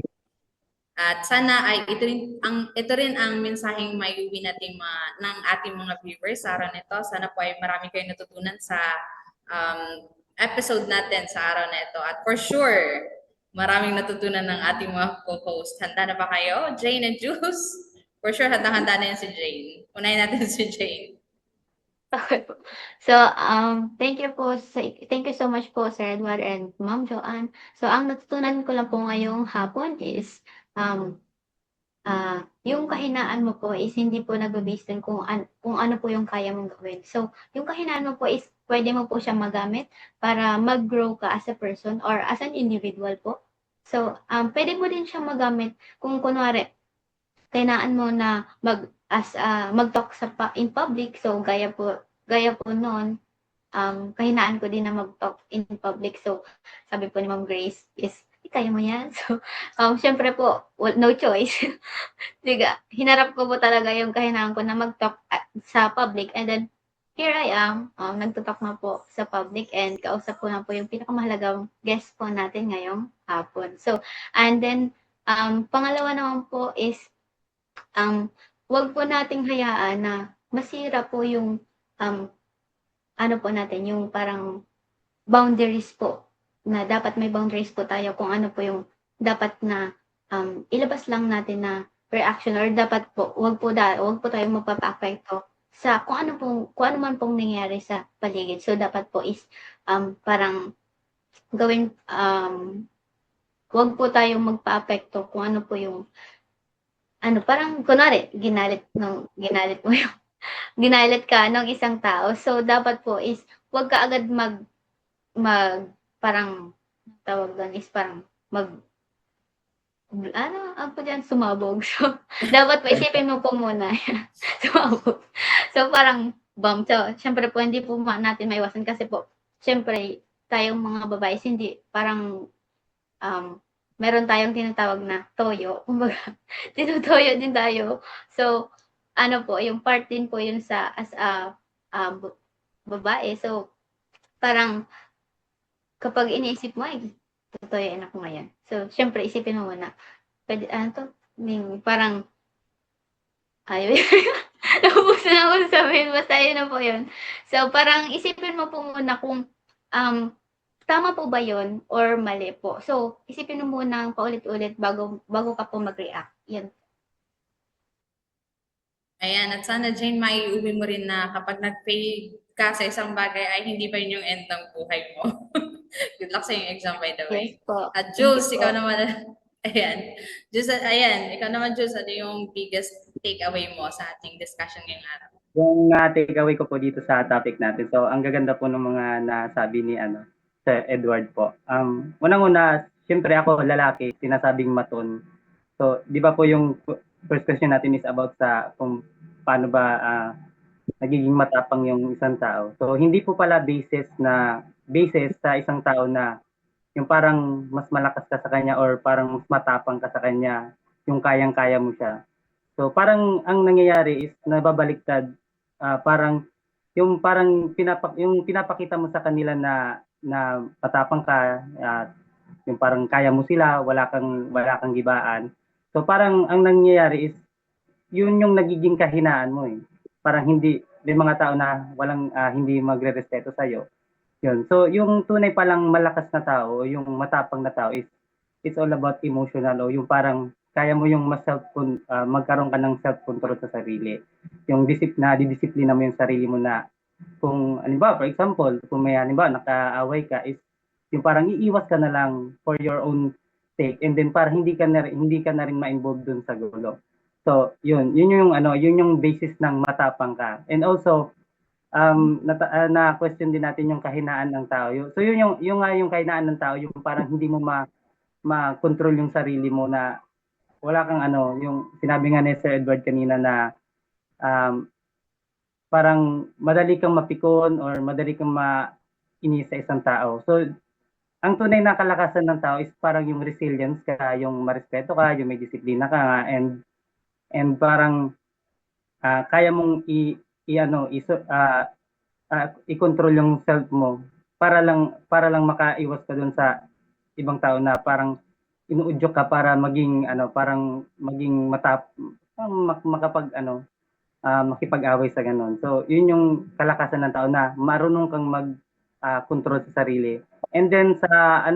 At sana ay ito rin ang mensaheng maiuwi natin ng ating mga viewers sa araw nito. Sana po ay marami kayong natutunan sa episode natin sa araw na ito. At for sure, maraming natutunan ng ating mga co-host. Handa na ba kayo? Jane and Juice? For sure, handa na yan si Jane. Unahin natin si Jane. Okay po. So, thank you so much po, Sir Edward and Ma'am Joanne. So, ang natutunan ko lang po ngayong hapon is, yung kahinaan mo po is hindi po nag-base dun kung ano po yung kaya mong gawin. So, yung kahinaan mo po is pwede mo po siyang magamit para mag-grow ka as a person or as an individual po. So, pwede mo din siyang magamit kung kunwari kailangan mo na mag-talk in public. So, gaya po noon, kahinaan ko din na mag-talk in public. So, sabi po ni Ma'am Grace is, kaya mo yan. So, syempre po, no choice. Diga, hinarap ko po talaga yung kahinaan ko na mag-talk sa public. And then, here I am, nagtutalk na po sa public and kausap ko na po yung pinakamahalagang guest po natin ngayong hapon. So, and then, pangalawa naman po is, wag po nating hayaan na masira po yung, ano po natin, yung parang boundaries po, na dapat may boundaries po tayo kung ano po yung dapat na ilabas lang natin na reaction, or dapat po wag po tayong magpapaapekto sa kung ano man pong nangyayari sa paligid. So dapat po is parang gawin, wag po tayong magpaapekto kung ano po yung parang kunwari ginalit mo yung ginalit ka ng isang tao. So dapat po is wag ka agad parang tawag doon is parang sumabog. So, dapat po isipin mo po muna. Sumabog. So, parang bomb. So, syempre po, hindi po natin maiwasan kasi po, syempre, tayong mga babae, hindi, parang, meron tayong tinatawag na toyo. Kumbaga, tinutoyo din tayo. So, yung part din po yun as a babae. So, parang, kapag iniisip mo, tutoyin ako ngayon. So, syempre, isipin mo muna, pwede, parang, nabubusan ako sabihin, basta yun na po yun. So, parang isipin mo po muna kung, tama po ba yun or mali po. So, isipin mo muna paulit-ulit bago ka po mag-react. Yan. Ayan, at sana Jane, maiuwi mo rin na kapag nag-fail ka sa isang bagay ay hindi pa yun yung end ng buhay mo. Good luck sa yung exam, by the way. Yes po. At Jules, Thank you ikaw po. naman, ikaw naman, Jules, ano yung biggest takeaway mo sa ating discussion ngayong araw? Yung takeaway ko po dito sa topic natin. So, ang gaganda po ng mga nasabi ni Sir Edward po. Unang-una, siyempre ako lalaki, sinasabing maton. So, di ba po yung first question natin is about sa kung paano ba nagiging matapang yung isang tao. So, hindi po pala basis sa isang tao na yung parang mas malakas ka sa kanya or parang mas matapang ka sa kanya, yung kayang-kaya mo siya. So, parang ang nangyayari is nababaliktad, parang yung pinapakita mo sa kanila na matapang ka, yung parang kaya mo sila, wala kang gibaan. So, parang ang nangyayari is yun yung nagiging kahinaan mo eh. Parang may mga tao na hindi magrerespeto sa iyo. Yun. So, yung tunay palang malakas na tao, yung matapang na tao is it's all about emotional o yung parang kaya mo yung magkaroon ka ng self-control sa sarili. Yung didisiplina mo yung sarili mo na kung, for example, kung may nakaaway ka is yung parang iiwas ka na lang for your own sake and then para hindi ka na rin ma-involve dun sa gulo. So, yun yung basis ng matapang ka. And also, na question din natin yung kahinaan ng tao. So, yung kahinaan ng tao, yung parang hindi mo ma-control yung sarili mo na wala kang yung sinabi nga ni Sir Edward kanina na parang madali kang mapikon or madali kang mainis sa isang tao. So, ang tunay na kalakasan ng tao is parang yung resilience ka, yung marespeto ka, yung may disiplina ka nga, and parang kaya mong i-control yung self mo para lang makaiwas ka dun sa ibang tao na parang inuudyok ka para maging makipag-away sa ganun. So, yun yung kalakasan ng tao na marunong kang mag-control sa sarili. And then sa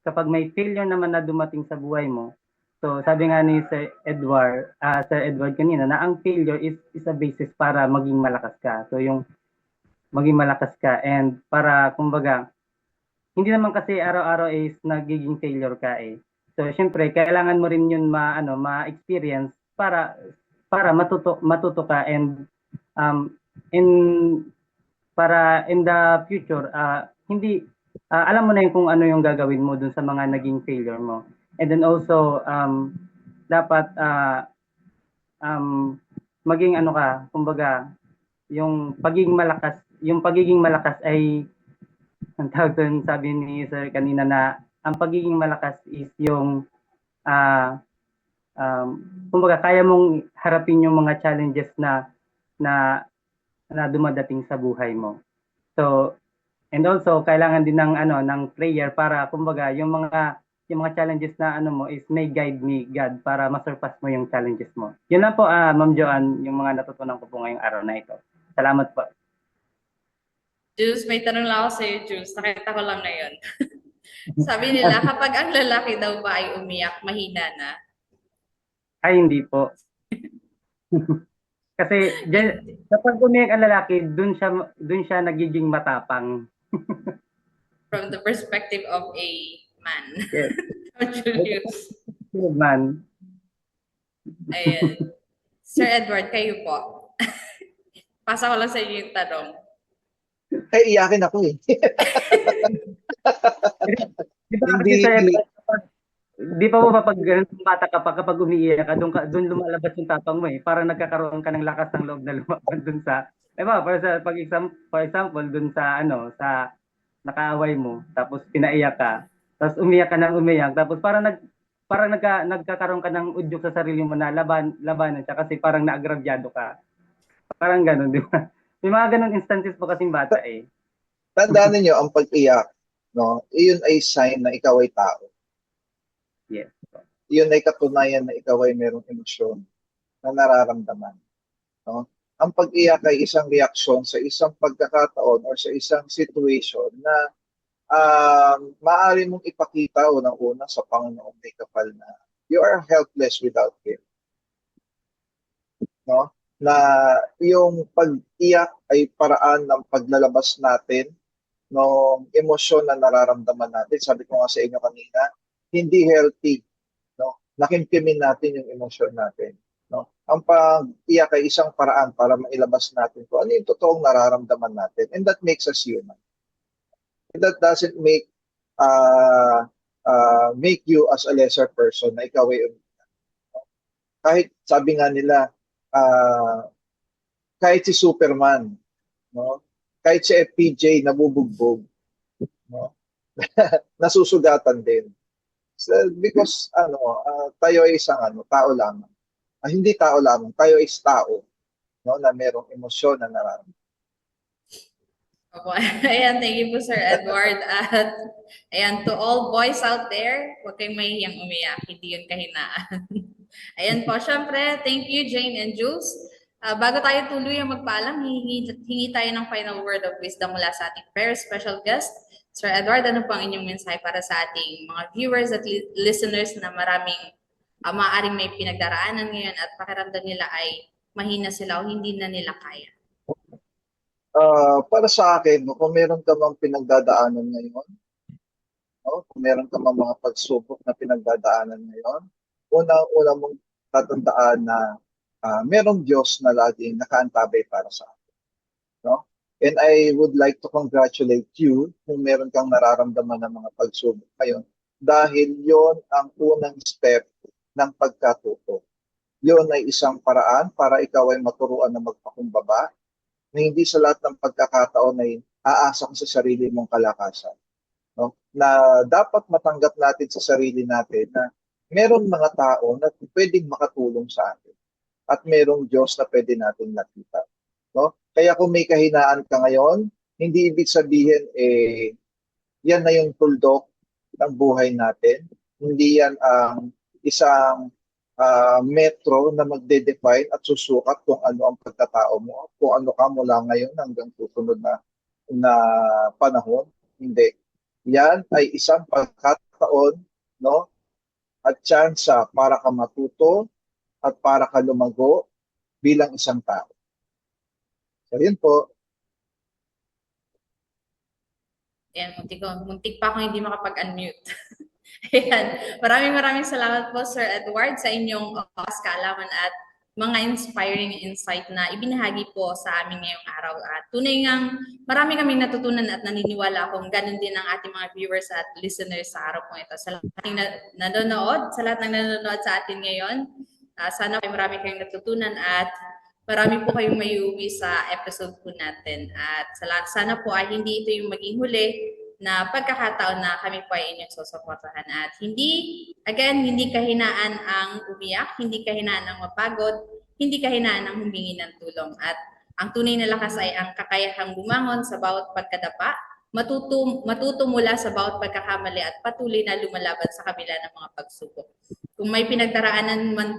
kapag may failure naman na dumating sa buhay mo, so sabi nga ni Sir Edward kanina na ang failure is a basis para maging malakas ka. So yung maging malakas ka and para kumbaga hindi naman kasi araw-araw is nagiging failure ka eh. So syempre kailangan mo rin yun ma-experience para matuto ka and para in the future hindi alam mo na yung kung ano yung gagawin mo dun sa mga naging failure mo. And then also, dapat maging ano ka, kumbaga, yung pagiging malakas ay, ang tawag dun, sabi ni Sir kanina na, ang pagiging malakas is yung, kumbaga, kaya mong harapin yung mga challenges na, na dumadating sa buhay mo. So, and also, kailangan din ng, ng prayer para, kumbaga, yung mga challenges na mo is may guide ni God para masurpass mo yung challenges mo. Yun lang po, Ma'am Joanne, yung mga natutunan ko po ngayong araw na ito. Salamat po. Jules, may tanong lang ako sa'yo, Jules. Nakita ko lang ngayon. Sabi nila, kapag ang lalaki daw ba ay umiyak, mahina na. Ay, hindi po. Kasi kapag umiyak ang lalaki, dun siya nagiging matapang. From the perspective of a man. Yes. Julius. Good man. Ayan. Sir Edward, kayo po. Pasa ko lang sa inyo yung tanong. Eh, iyakin ako eh. Di ba Hindi, kasi Sir hindi. Edward, di pa mo ba pag ganun bata ka pa, kapag umiiyak ka, doon lumalabas yung tapang mo eh. Parang nagkakaroon ka ng lakas ng loob na lumaban doon sa, for example, doon sa, sa nakaaway mo, tapos pinaiyak ka, tapos umiyak ka ng umiyak, tapos parang nagkakaroon ka ng udyok sa sarili mo na labanan siya kasi parang naagrabyado ka. Parang ganun, di ba? May mga ganun instances po kasing bata eh. Tandaan ninyo, ang pag-iyak, no, iyon ay sign na ikaw ay tao. Yes. Iyon ay katunayan na ikaw ay merong emosyon na nararamdaman. No? Ang pag-iyak ay isang reaksyon sa isang pagkakataon or sa isang situation na maaari mong ipakita unang-una sa Panginoong may kapal na you are helpless without Him. No? Na yung pag-iyak ay paraan ng paglalabas natin ng emosyon na nararamdaman natin. Sabi ko nga sa inyo kanina, hindi healthy. No? Nakimkimin natin yung emosyon natin. No? Ang pag-iyak ay isang paraan para mailabas natin kung ano yung totoong nararamdaman natin. And that makes us human. And that doesn't make you as a lesser person na ikaw ay kahit sabi nga nila, kahit si Superman, no? Kahit si FPJ nabubugbog, no? Nasusugatan din. So, because tayo ay isang tao lamang. Hindi tao lamang, tayo is tao, no, na merong emosyon na nararamdaman. Opo. Ayan, thank you po Sir Edward. At ayan, to all boys out there, huwag kayong mahihiyang umiyak. Hindi yun kahinaan. Ayan po, syempre, thank you Jane and Jules. Bago tayo tuloy ang magpaalam, hingi tayo ng final word of wisdom mula sa ating very special guest. Sir Edward, ano po ang inyong mensahe para sa ating mga viewers at listeners na maraming maaaring may pinagdaraanan ngayon at pakiramdam nila ay mahina sila o hindi na nila kaya? Para sa akin, kung meron ka mang pinagdadaanan ngayon, no, kung meron ka mang mga pagsubok na pinagdadaanan ngayon, una mong tatandaan na merong Diyos na laging nakaantabay para sa atin. No? And I would like to congratulate you kung meron kang nararamdaman ng mga pagsubok ngayon dahil yon ang unang step ng pagkatuto. Yon ay isang paraan para ikaw ay maturuan na magpakumbaba na hindi sa lahat ng pagkakataon ay aasa ka sa sarili mong kalakasan. No? Na dapat matanggap natin sa sarili natin na meron mga tao na pwedeng makatulong sa atin at merong Diyos na pwede natin nakita. No? Kaya kung may kahinaan ka ngayon, hindi ibig sabihin yan na yung tuldok ng buhay natin. Hindi yan ang isang metro na magde-define at susukat kung ano ang pagkatao mo, kung ano ka mula ngayon hanggang susunod na panahon. Hindi. Yan ay isang pagkataon, no? At tsansa para ka matuto at para ka lumago bilang isang tao. So, yun po. Ayan, muntik pa akong hindi makapag-unmute. Ayan, maraming salamat po Sir Edward sa inyong kaalaman at mga inspiring insight na ibinahagi po sa amin ngayong araw. At tunay ngang marami kaming natutunan at naniniwala akong ganun din ang ating mga viewers at listeners sa araw po ito. Sa lahat ng nanonood, sa lahat ng nanonood sa atin ngayon, sana po marami kayong natutunan at marami po kayong maiuwi sa episode po natin. At sana po ay hindi ito yung maging huli na pagkakataon na kami po ay inyong susuportahan. At hindi kahinaan ang umiyak, hindi kahinaan ang mapagod, hindi kahinaan ang humingi ng tulong. At ang tunay na lakas ay ang kakayahang bumangon sa bawat pagkadapa, matuto mula sa bawat pagkakamali at patuloy na lumalaban sa kabila ng mga pagsubok. Kung may pinagdaraanan man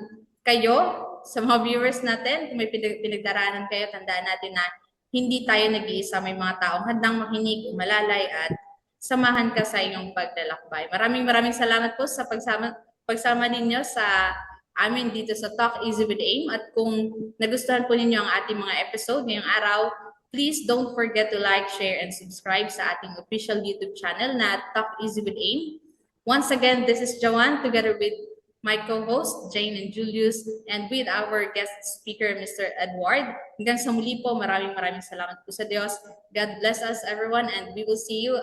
kayo sa mga viewers natin, kung may pinagdaraanan kayo, tandaan natin na hindi tayo nag-iisa. May mga taong handang makinig, umalalay at samahan ka sa iyong paglalakbay. Maraming salamat po sa pagsama ninyo sa amin dito sa Talk Easy with AIM. At kung nagustuhan po ninyo ang ating mga episode ngayong araw, please don't forget to like, share, and subscribe sa ating official YouTube channel na Talk Easy with AIM. Once again, this is Joanne together with my co-host, Jane and Julius, and with our guest speaker, Mr. Edward. Hanggang sa muli po, maraming salamat po sa Diyos. God bless us, everyone, and we will see you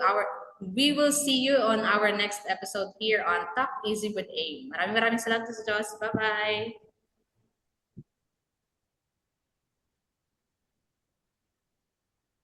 on our next episode here on Talk Easy with AIM. Maraming salamat sa Diyos. Bye-bye!